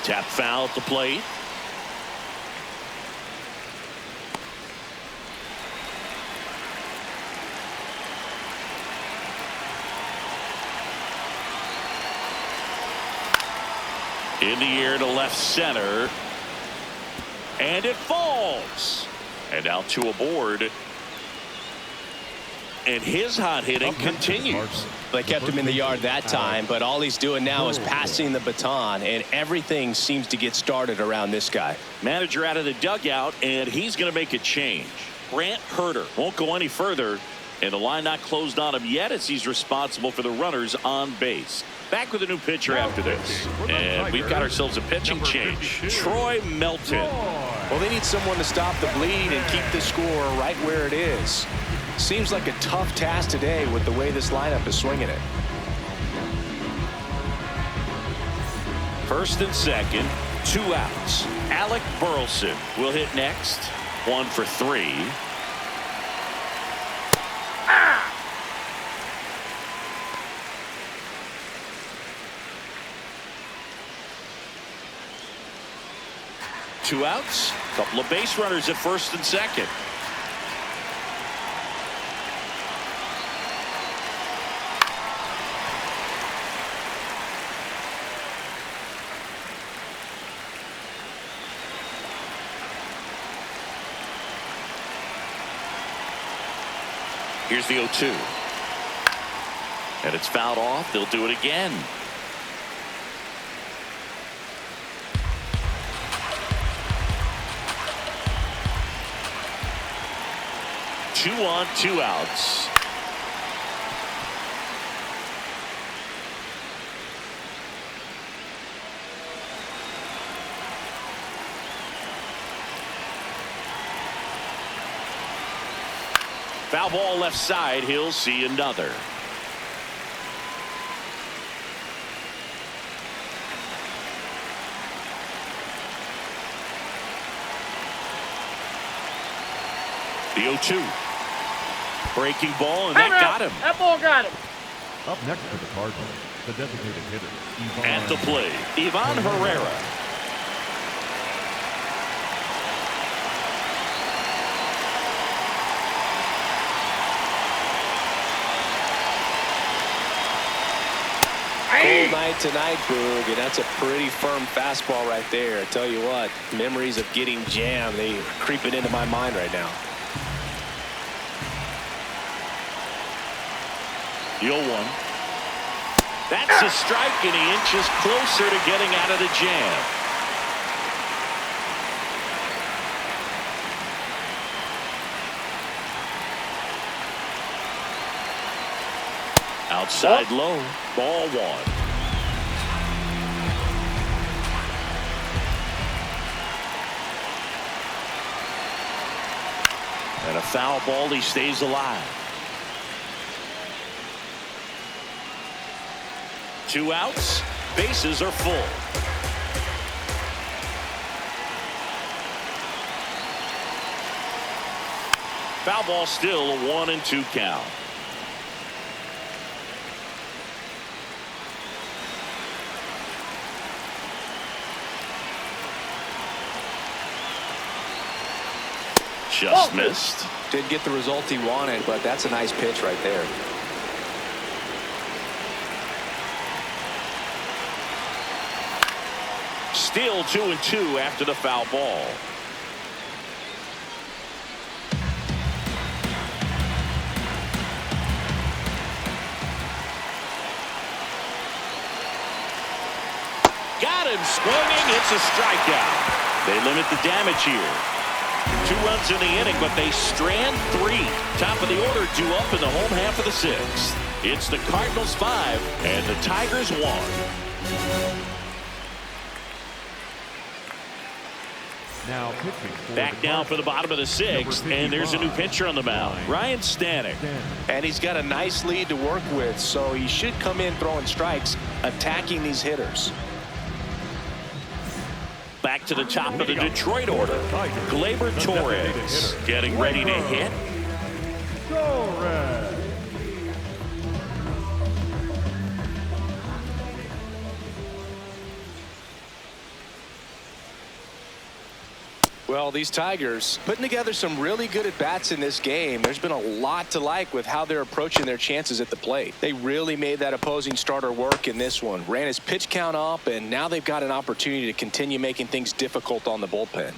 Tap foul at the plate. In the air to left center. And it falls. And now 2 aboard. And his hot hitting continues. They kept him in the yard that time, but all he's doing now is passing the baton, and everything seems to get started around this guy. Manager out of the dugout, and he's going to make a change. Brant Herter won't go any further, and the line not closed on him yet as he's responsible for the runners on base. Back with a new pitcher after this, and we've got ourselves a pitching change. Troy Melton. Well, they need someone to stop the bleed and keep the score right where it is. Seems like a tough task today with the way this lineup is swinging it. First and second, 2 outs. Alec Burleson will hit next. 1 for 3. Two outs. Couple of base runners at first and second. Here's the 0-2. And it's fouled off. They'll do it again. Two on, 2 outs. Foul ball left side. He'll see another. The 0-2. Breaking ball, and that got him. That ball got him. Up next for the Cardinals, the designated hitter, At the plate, Ivan Herrera. Cold night tonight, Boog, and that's a pretty firm fastball right there. I tell you what, memories of getting jammed, they are creeping into my mind right now. The 0-1. That's a strike, and he inches closer to getting out of the jam. Outside low, ball 1. And a foul ball, he stays alive. 2 outs, bases are full. Foul ball, still a 1-2 count. Just missed. Didn't get the result he wanted, but that's a nice pitch right there. Still 2-2 after the foul ball. and swinging. It's a strikeout. They limit the damage here. 2 runs in the inning, but they strand 3. Top of the order, 2 up in the home half of the 6th. It's the Cardinals 5 and the Tigers 1. Now pitching. Back down for the bottom of the 6th, and there's a new pitcher on the mound, Ryan Stanek. And he's got a nice lead to work with, so he should come in throwing strikes, attacking these hitters. Back to the top of the Detroit order. Gleyber Torres getting ready to hit. Torres. Well, these Tigers putting together some really good at-bats in this game. There's been a lot to like with how they're approaching their chances at the plate. They really made that opposing starter work in this one. Ran his pitch count up, and now they've got an opportunity to continue making things difficult on the bullpen.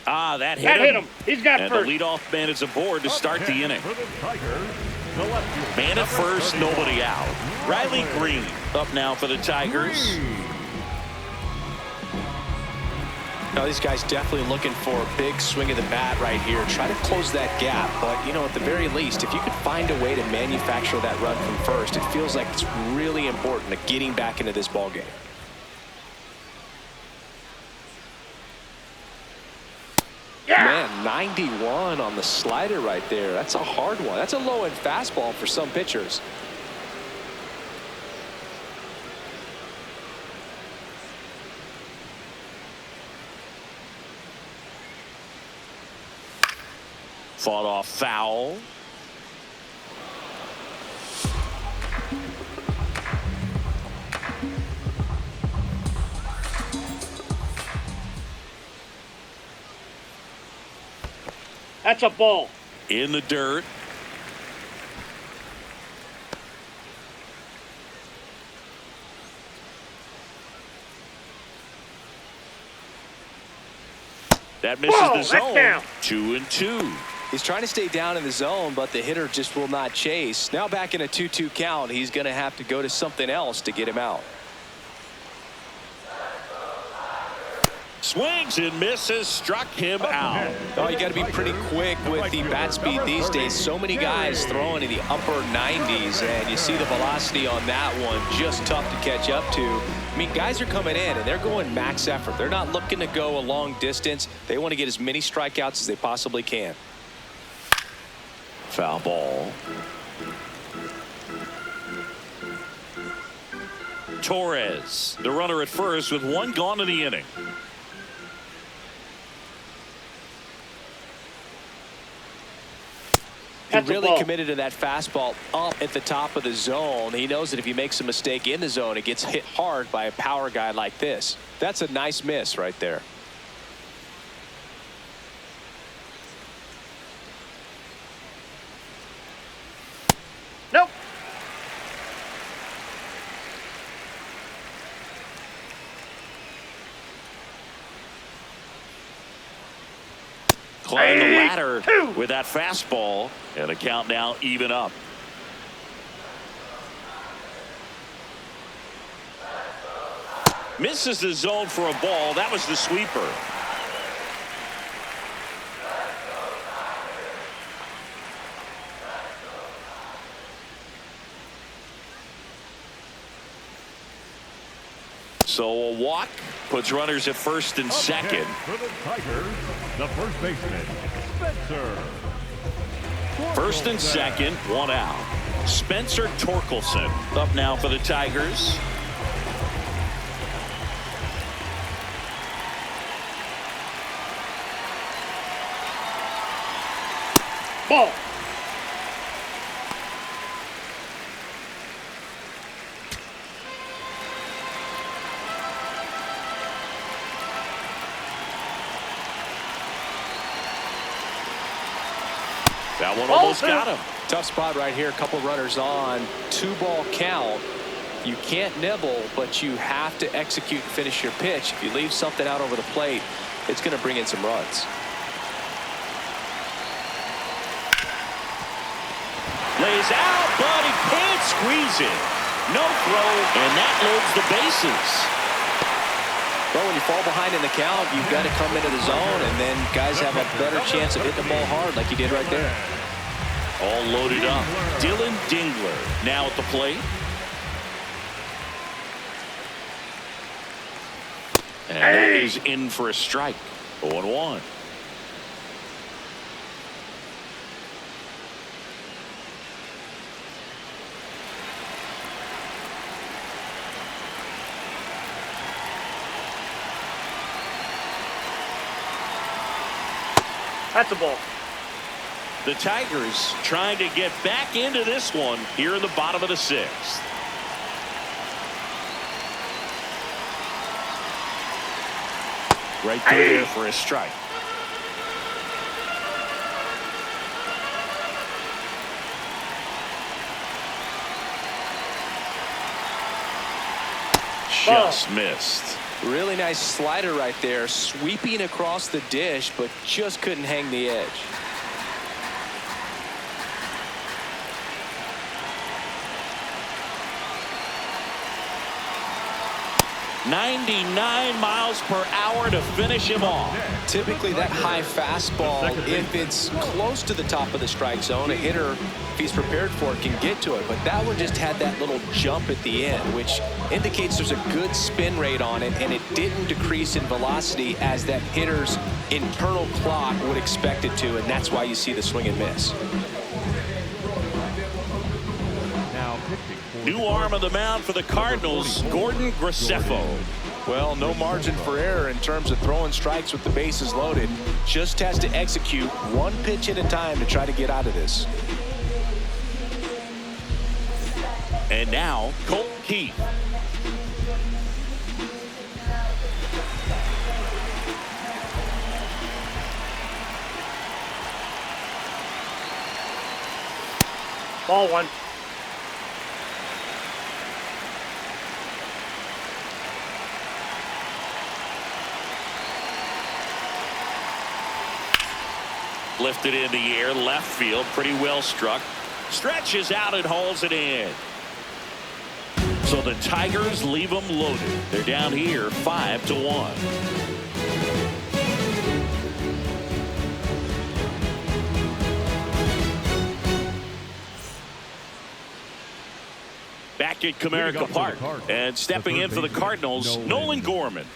That hit him. He's got and first. The leadoff man is aboard to start the inning. Man at first, nobody out. Riley Greene up now for the Tigers. Now, these guys definitely looking for a big swing of the bat right here. Try to close that gap. But, you know, at the very least, if you could find a way to manufacture that run from first, it feels like it's really important to getting back into this ball game. Yeah. Man, 91 on the slider right there. That's a hard one. That's a low-end fastball for some pitchers. Fought off foul. That's a ball. In the dirt. That misses the zone. Down. 2-2. He's trying to stay down in the zone, but the hitter just will not chase. Now back in a 2-2 count, he's going to have to go to something else to get him out. Swings and misses, struck him out. Oh, you got to be pretty quick with the bat speed these days. So many guys throwing in the upper 90s, and you see the velocity on that one just tough to catch up to. I mean, guys are coming in, and they're going max effort. They're not looking to go a long distance. They want to get as many strikeouts as they possibly can. Foul ball. Torres, the runner at first with 1 gone in the inning. He really committed to that fastball up at the top of the zone. He knows that if he makes a mistake in the zone, it gets hit hard by a power guy like this. That's a nice miss right there. Nope. Climb the ladder with that fastball, and the count now even up. Misses the zone for a ball. That was the sweeper. So a walk puts runners at first and second. For the Tigers, the first baseman, Spencer. First and second, 1 out. Spencer Torkelson up now for the Tigers. Ball. That one almost got him. Tough spot right here. A couple runners on. 2-ball count. You can't nibble, but you have to execute and finish your pitch. If you leave something out over the plate, it's going to bring in some runs. Lays out, but he can't squeeze it. No throw, and that loads the bases. Well, when you fall behind in the count, you've got to come into the zone, and then guys have a better chance of hitting the ball hard like you did right there. All loaded up. Dillon Dingler now at the plate. And that is in for a strike. 0-1. That's a ball. The Tigers trying to get back into this one here in the bottom of the 6th. Right through there for a strike. Just missed. Really nice slider right there, sweeping across the dish, but just couldn't hang the edge. .99 miles per hour to finish him off. Typically that high fastball, if it's close to the top of the strike zone, a hitter, if he's prepared for it, can get to it. But that one just had that little jump at the end, which indicates there's a good spin rate on it, and it didn't decrease in velocity as that hitter's internal clock would expect it to, and that's why you see the swing and miss. New arm on the mound for the Cardinals, Gordon Graceffo. Well, no margin for error in terms of throwing strikes with the bases loaded. Just has to execute one pitch at a time to try to get out of this. And now, Colt Keith. Ball 1. Lifted in the air, left field, pretty well struck. Stretches out and hauls it in. So the Tigers leave them loaded. They're down here 5-1. Back at Comerica Park, and stepping in for the Cardinals, Nolan Gorman.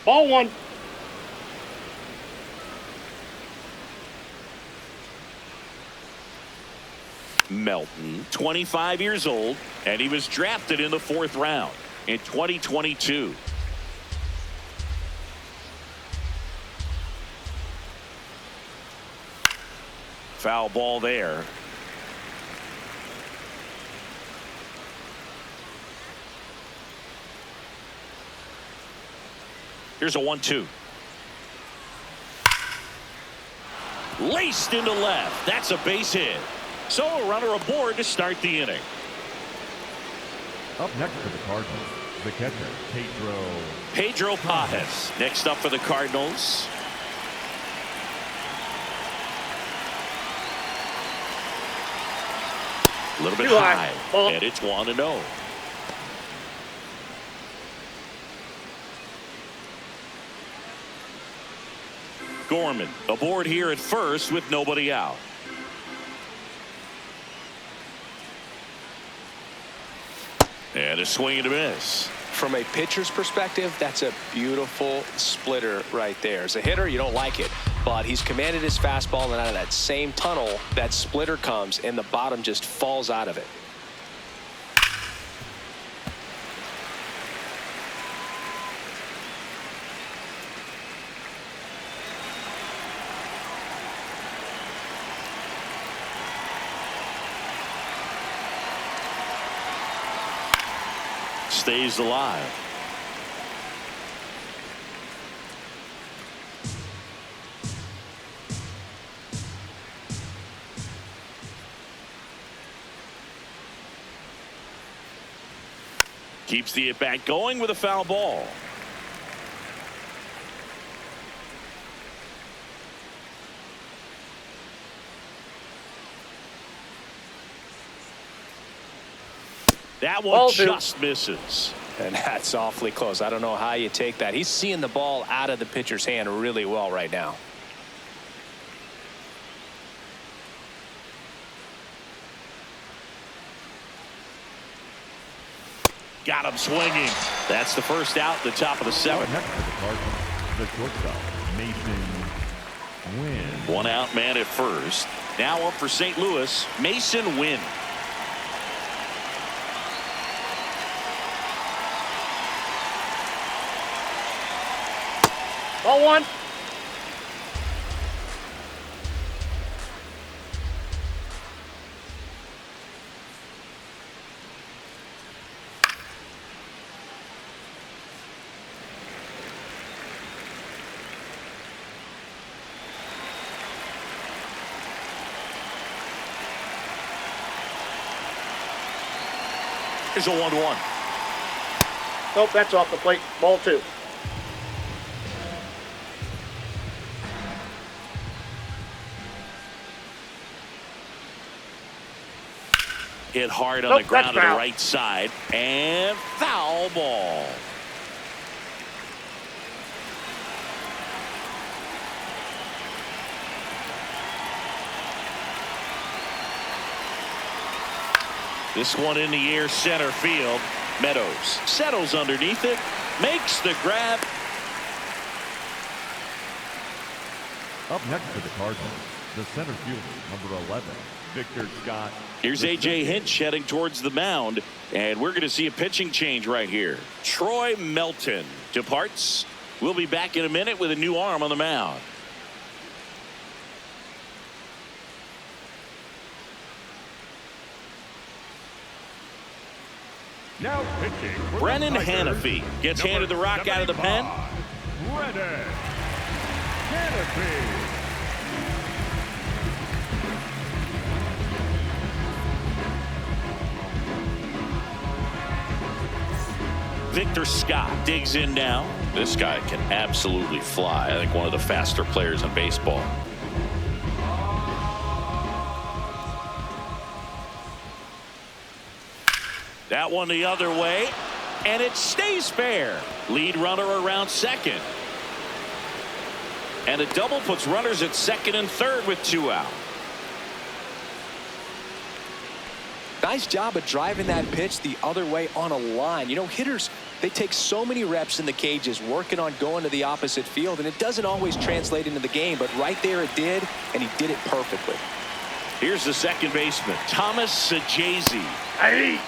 Ball 1. Melton, 25 years old, and he was drafted in the 4th round in 2022. Foul ball there. Here's a 1-2. Laced into left. That's a base hit. So a runner aboard to start the inning. Up next for the Cardinals, the catcher, Pedro Pages. Next up for the Cardinals. A little bit high. And it's 1-0. Gorman aboard here at first with nobody out. And a swing and a miss. From a pitcher's perspective, that's a beautiful splitter right there. As a hitter, you don't like it, but he's commanded his fastball, and out of that same tunnel, that splitter comes, and the bottom just falls out of it. Stays alive. Keeps the at-bat going with a foul ball. That one Ball 2. just misses. And that's awfully close. I don't know how you take that. He's seeing the ball out of the pitcher's hand really well right now. Got him swinging. That's the first out, the top of the 7th. Next for the Cardinals, the shortstop, Masyn Winn. One out man at first. Now up for St. Louis, Masyn Winn. Ball 1. Here's a 1-1. Nope, that's off the plate. Ball 2. Hit hard on Nope, the ground to that's the foul. right side. And foul ball. This one in the air, center field. Meadows settles underneath it, makes the grab. Up next for the Cardinals, the center fielder, number 11, Victor Scott. Here's A.J. Hinch heading towards the mound, and we're going to see a pitching change right here. Troy Melton departs. We'll be back in a minute with a new arm on the mound. Now pitching for Brennan the Tigers, Hanafy gets number handed the rock out of the pen. 75, Brennan Hanafy. Victor Scott digs in now. This guy can absolutely fly. I think one of the faster players in baseball. That one the other way, and it stays fair. Lead runner around second. And a double puts runners at second and third with 2 out. Nice job of driving that pitch the other way on a line. You know, hitters, they take so many reps in the cages working on going to the opposite field, and it doesn't always translate into the game, but right there it did, and he did it perfectly. Here's the second baseman, Thomas Saggese. Hey.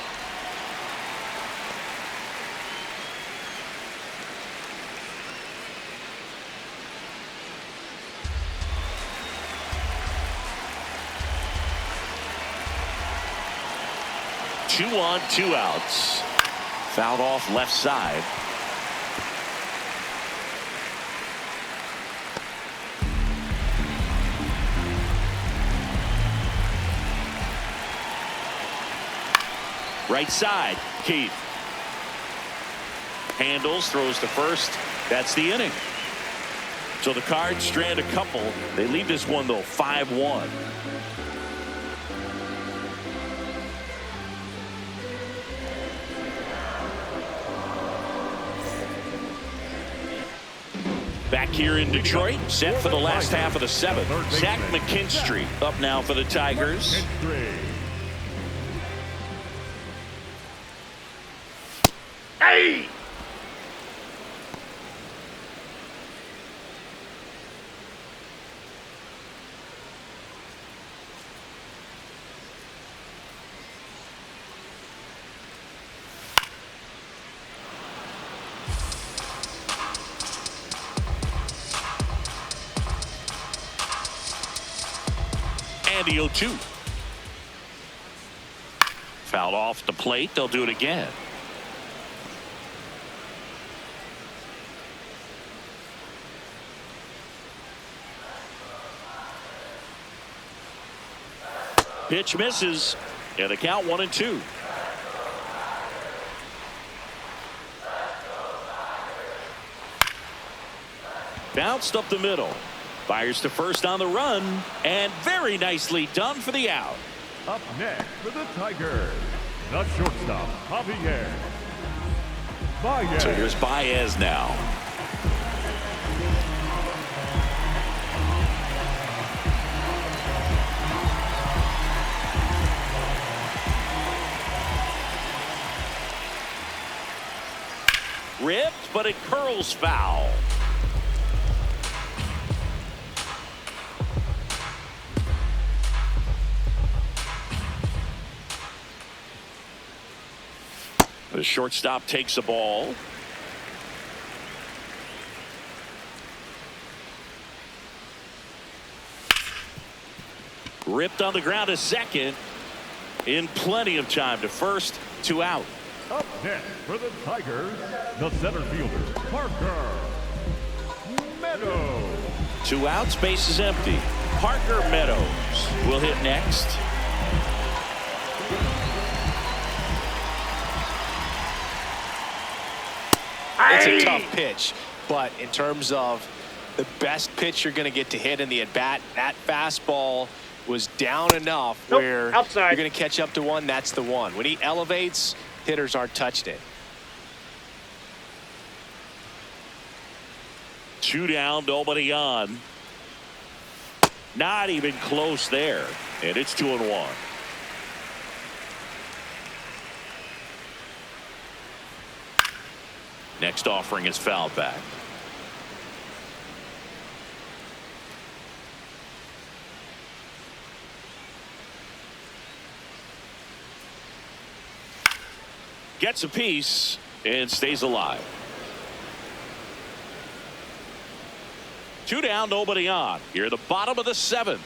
Two on, 2 outs. Fouled off left side. Right side, Keith. Handles, throws to first. That's the inning. So the Cards strand a couple. They lead this one, though, 5-1. Back here in Detroit, set for the last half of the 7th. Zach McKinstry up now for the Tigers. Hey. And the 0-2. Fouled off the plate. They'll do it again. Pitch misses. And the count 1-2. Bounced up the middle. Fires to first on the run, and very nicely done for the out. Up next for the Tigers, The shortstop, Javier Baez. So here's Baez now. Ripped, but it curls foul. The shortstop takes the ball. Ripped on the ground to second. In plenty of time to first, 2 out. Up next for the Tigers, the center fielder, Parker Meadows. 2 outs, base is empty. Parker Meadows will hit next. It's a tough pitch, but in terms of the best pitch you're going to get to hit in the at-bat, that fastball was down enough where outside. you're going to catch up to one. That's the one. When he elevates, hitters aren't touching it. 2 down, nobody on. Not even close there. And it's 2-1. Next offering is fouled back. Gets a piece and stays alive. 2 down, nobody on. Here at the bottom of the 7th.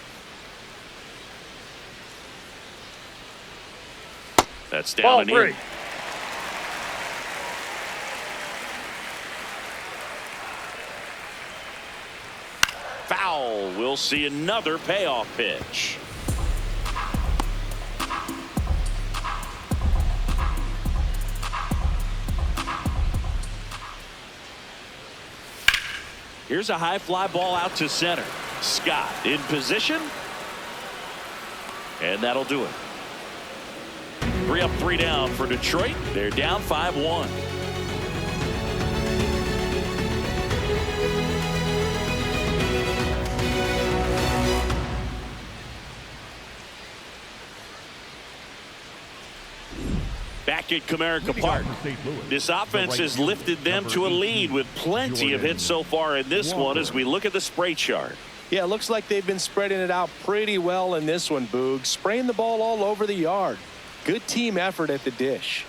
That's down and in. Foul. We'll see another payoff pitch. Here's a high fly ball out to center. Scott in position. And that'll do it. 3 up, 3 down for Detroit. They're down 5-1. Back at Comerica Park, this offense has lifted them to a lead with plenty of hits so far in this one as we look at the spray chart. Yeah, it looks like they've been spreading it out pretty well in this one, Boog. Spraying the ball all over the yard. Good team effort at the dish.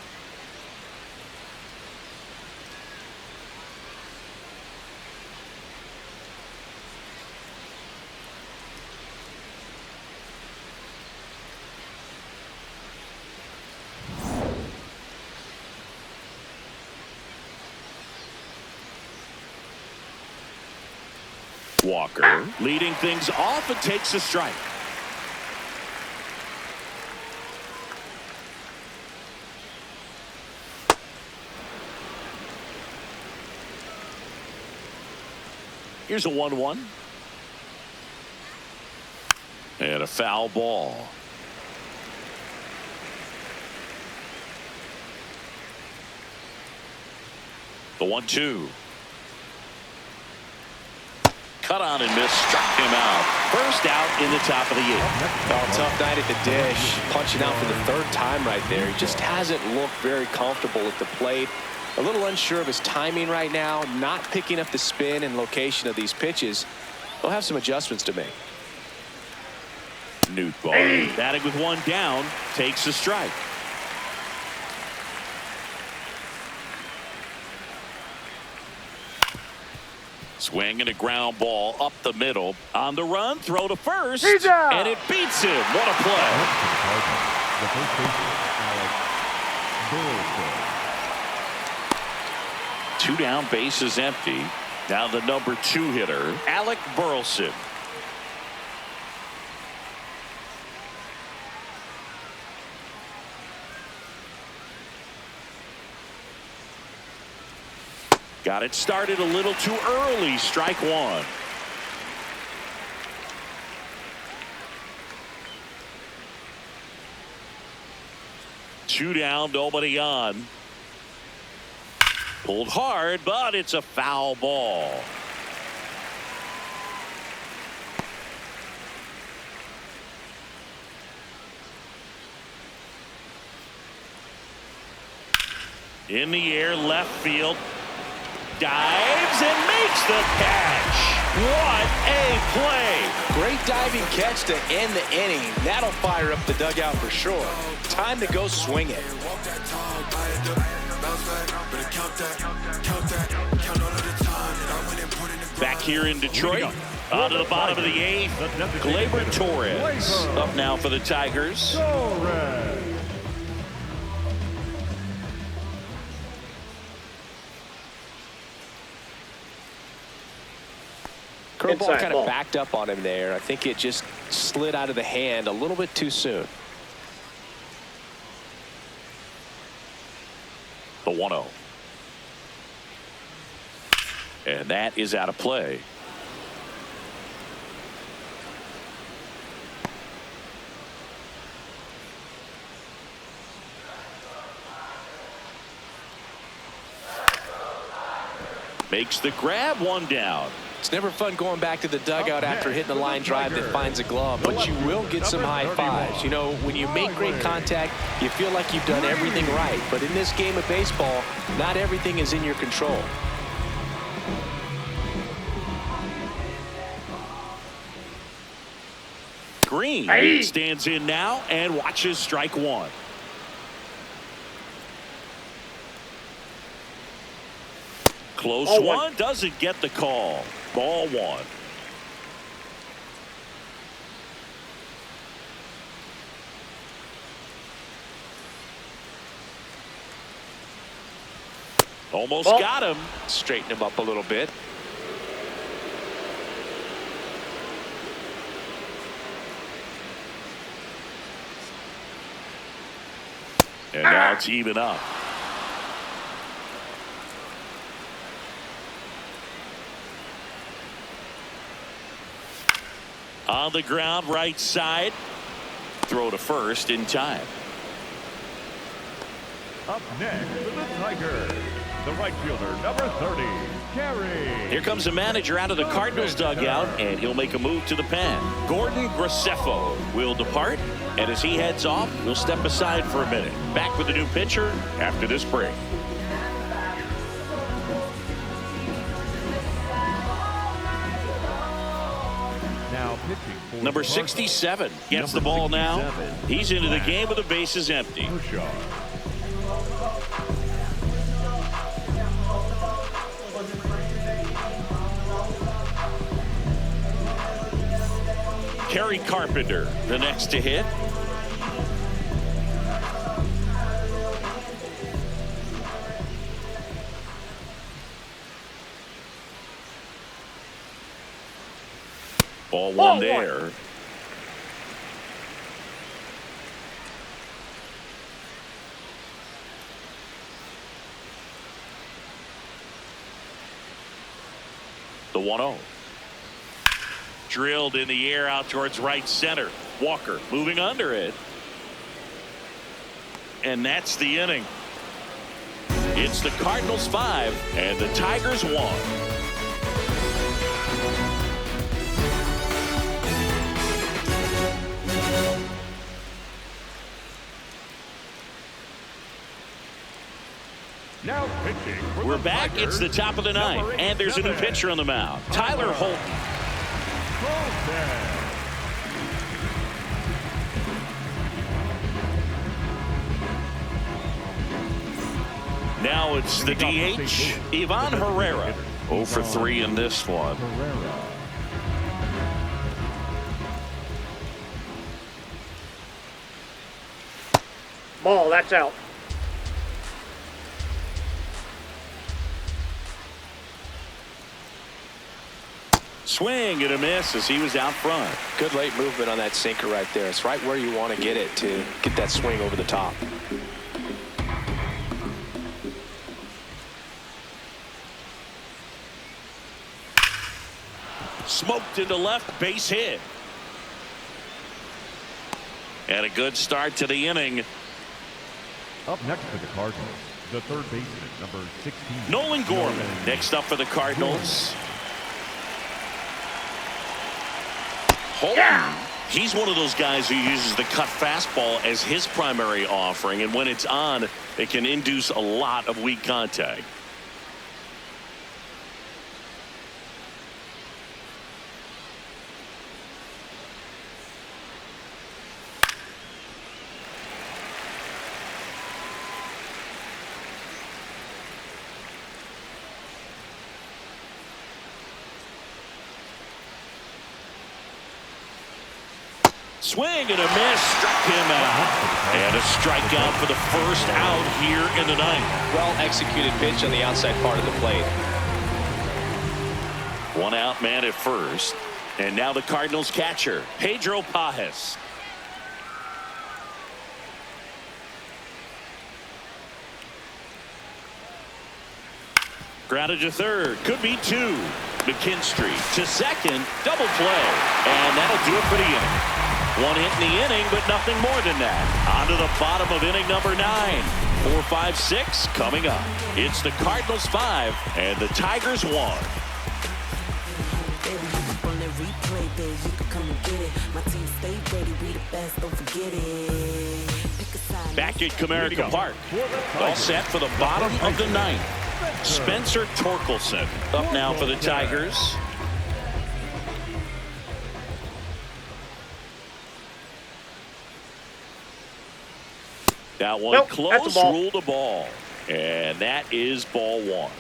Walker leading things off and takes a strike. Here's a 1-1. And a foul ball. The 1-2. Cut on and miss, struck him out. First out in the top of the 8th. Oh, tough night at the dish. Punching out for the 3rd time right there. He just hasn't looked very comfortable at the plate. A little unsure of his timing right now. Not picking up the spin and location of these pitches. They'll have some adjustments to make. Nootbar batting with 1 down, takes a strike. Swing and a ground ball up the middle. On the run, throw to first. And it beats him. What a play. The first baseman, Alec Burleson. 2 down, base is empty. Now the number 2 hitter, Alec Burleson. Got it started a little too early. Strike 1. 2 down, nobody on. Pulled hard, but it's a foul ball. In the air, left field. Dives and makes the catch. What a play. Great diving catch to end the inning. That'll fire up the dugout for sure. Time to go swing it. Back here in Detroit. On to the bottom of the 8th. Gleyber Torres up now for the Tigers. Curveball kind of backed up on him there. I think it just slid out of the hand a little bit too soon. The 1-0. And that is out of play. Makes the grab, 1 down. It's never fun going back to the dugout after hitting a line drive that finds a glove, but you will get some high fives. You know, when you make great contact, you feel like you've done everything right. But in this game of baseball, not everything is in your control. Greene stands in now and watches strike 1. Close one, doesn't get the call. Ball 1. Almost got him. Straighten him up a little bit. And now it's even up. On the ground, right side. Throw to first in time. Up next for the Tigers, the right fielder, number 30, Kerry. Here comes the manager out of the Cardinals dugout, and he'll make a move to the pen. Gordon Graceffo will depart, and as he heads off, we'll step aside for a minute. Back with the new pitcher after this break. Now pitching for Number 67 gets the ball now. He's into the game with the bases empty. Kerry Carpenter, the next to hit. Ball 1 there. The 1-0. Drilled in the air out towards right center. Walker moving under it. And that's the inning. It's the Cardinals 5 and the Tigers 1. Now pitching for We're the back. Tigers, It's the top of the ninth, and there's a new pitcher on the mound. Tyler Holton. Now it's the DH, Ivan Herrera. 0 for 3 in this one. Ball, that's out. Swing and a miss as he was out front. Good late movement on that sinker right there. It's right where you want to get it to get that swing over the top. Smoked into left, base hit. And a good start to the inning. Up next for the Cardinals, the third baseman, number 16. Nolan Gorman next up for the Cardinals. Holton. He's one of those guys who uses the cut fastball as his primary offering, and when it's on, it can induce a lot of weak contact. Swing and a miss, struck him out. And a strikeout for the first out here in the ninth. Well executed pitch on the outside part of the plate. One out man at first. And now the Cardinals catcher, Pedro Pages. Grounded to third, could be two. McKinstry to second, double play. And that'll do it for the inning. One hit in the inning, but nothing more than that. On to the bottom of inning number 9. 4, 5, 6 coming up. It's the Cardinals 5 and the Tigers 1. Back at Comerica Park. All set for the bottom of the 9th. Spencer Torkelson up now for the Tigers. That one close, ruled a ball. And that is ball 1.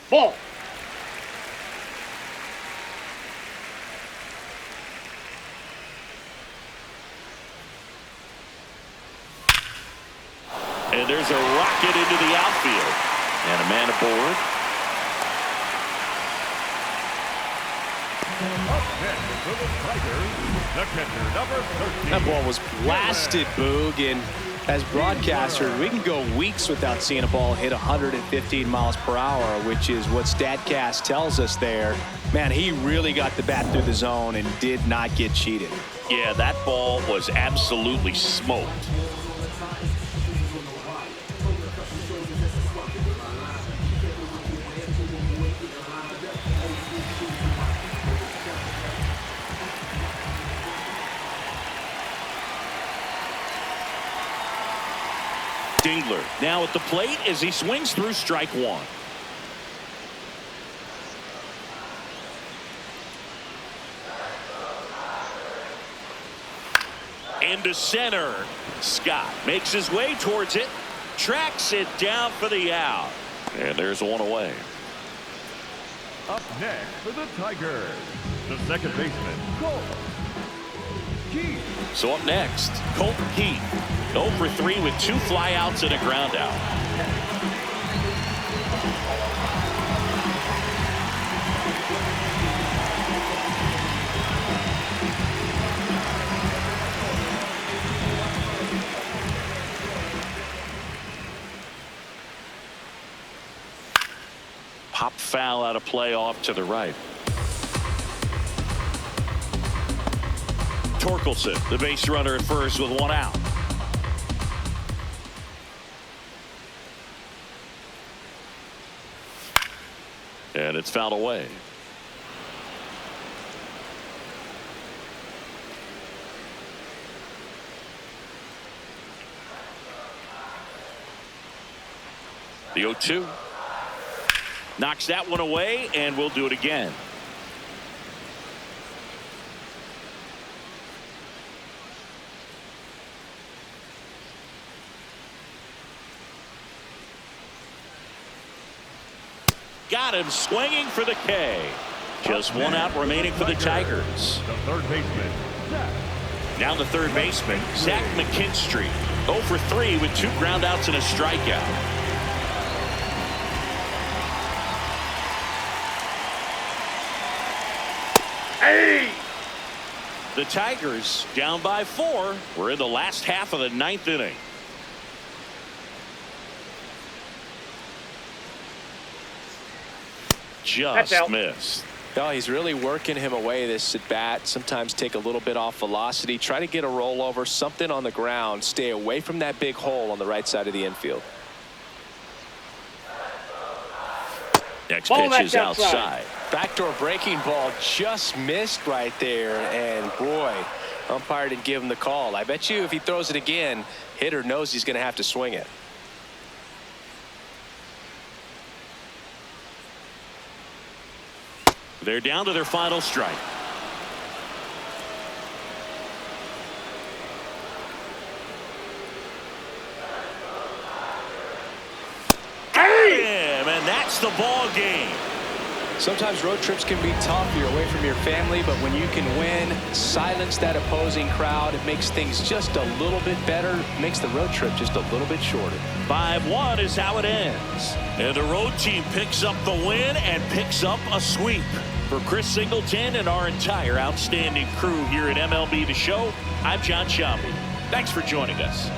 Ball. And there's a rocket into the outfield. And a man aboard. That ball was blasted, Boog, and as broadcasters, we can go weeks without seeing a ball hit 115 miles per hour, which is what StatCast tells us there. Man, he really got the bat through the zone and did not get cheated. Yeah, that ball was absolutely smoked. Dingler now at the plate as he swings through strike 1. Into center. Scott makes his way towards it. Tracks it down for the out. And there's one away. Up next for the Tigers, the second baseman, Colt Keith. So up next, Colt Keith. 0 for 3 with 2 flyouts and a ground out. Pop foul out of play off to the right. Torkelson, the base runner at first with 1 out. And it's fouled away. The 0-2. Knocks that one away, and we'll do it again. Got him swinging for the K. Just 1 out remaining for the Tigers. The third baseman, Zach. Now the third baseman, Zach McKinstry. 0 for 3 with 2 ground outs and a strikeout. Hey! The Tigers down by 4. We're in the last half of the 9th inning. Just missed. No, he's really working him away this at bat. Sometimes take a little bit off velocity. Try to get a rollover, something on the ground. Stay away from that big hole on the right side of the infield. Next Ball pitch is outside. outside. Backdoor breaking ball just missed right there. And boy, umpire didn't give him the call. I bet you if he throws it again, hitter knows he's going to have to swing it. They're down to their final strike. Damn, and that's the ball game. Sometimes road trips can be tough. You're away from your family, but when you can win, silence that opposing crowd, it makes things just a little bit better, makes the road trip just a little bit shorter. 5-1 is how it ends. And the road team picks up the win and picks up a sweep. For Chris Singleton and our entire outstanding crew here at MLB The Show, I'm John Shambi. Thanks for joining us.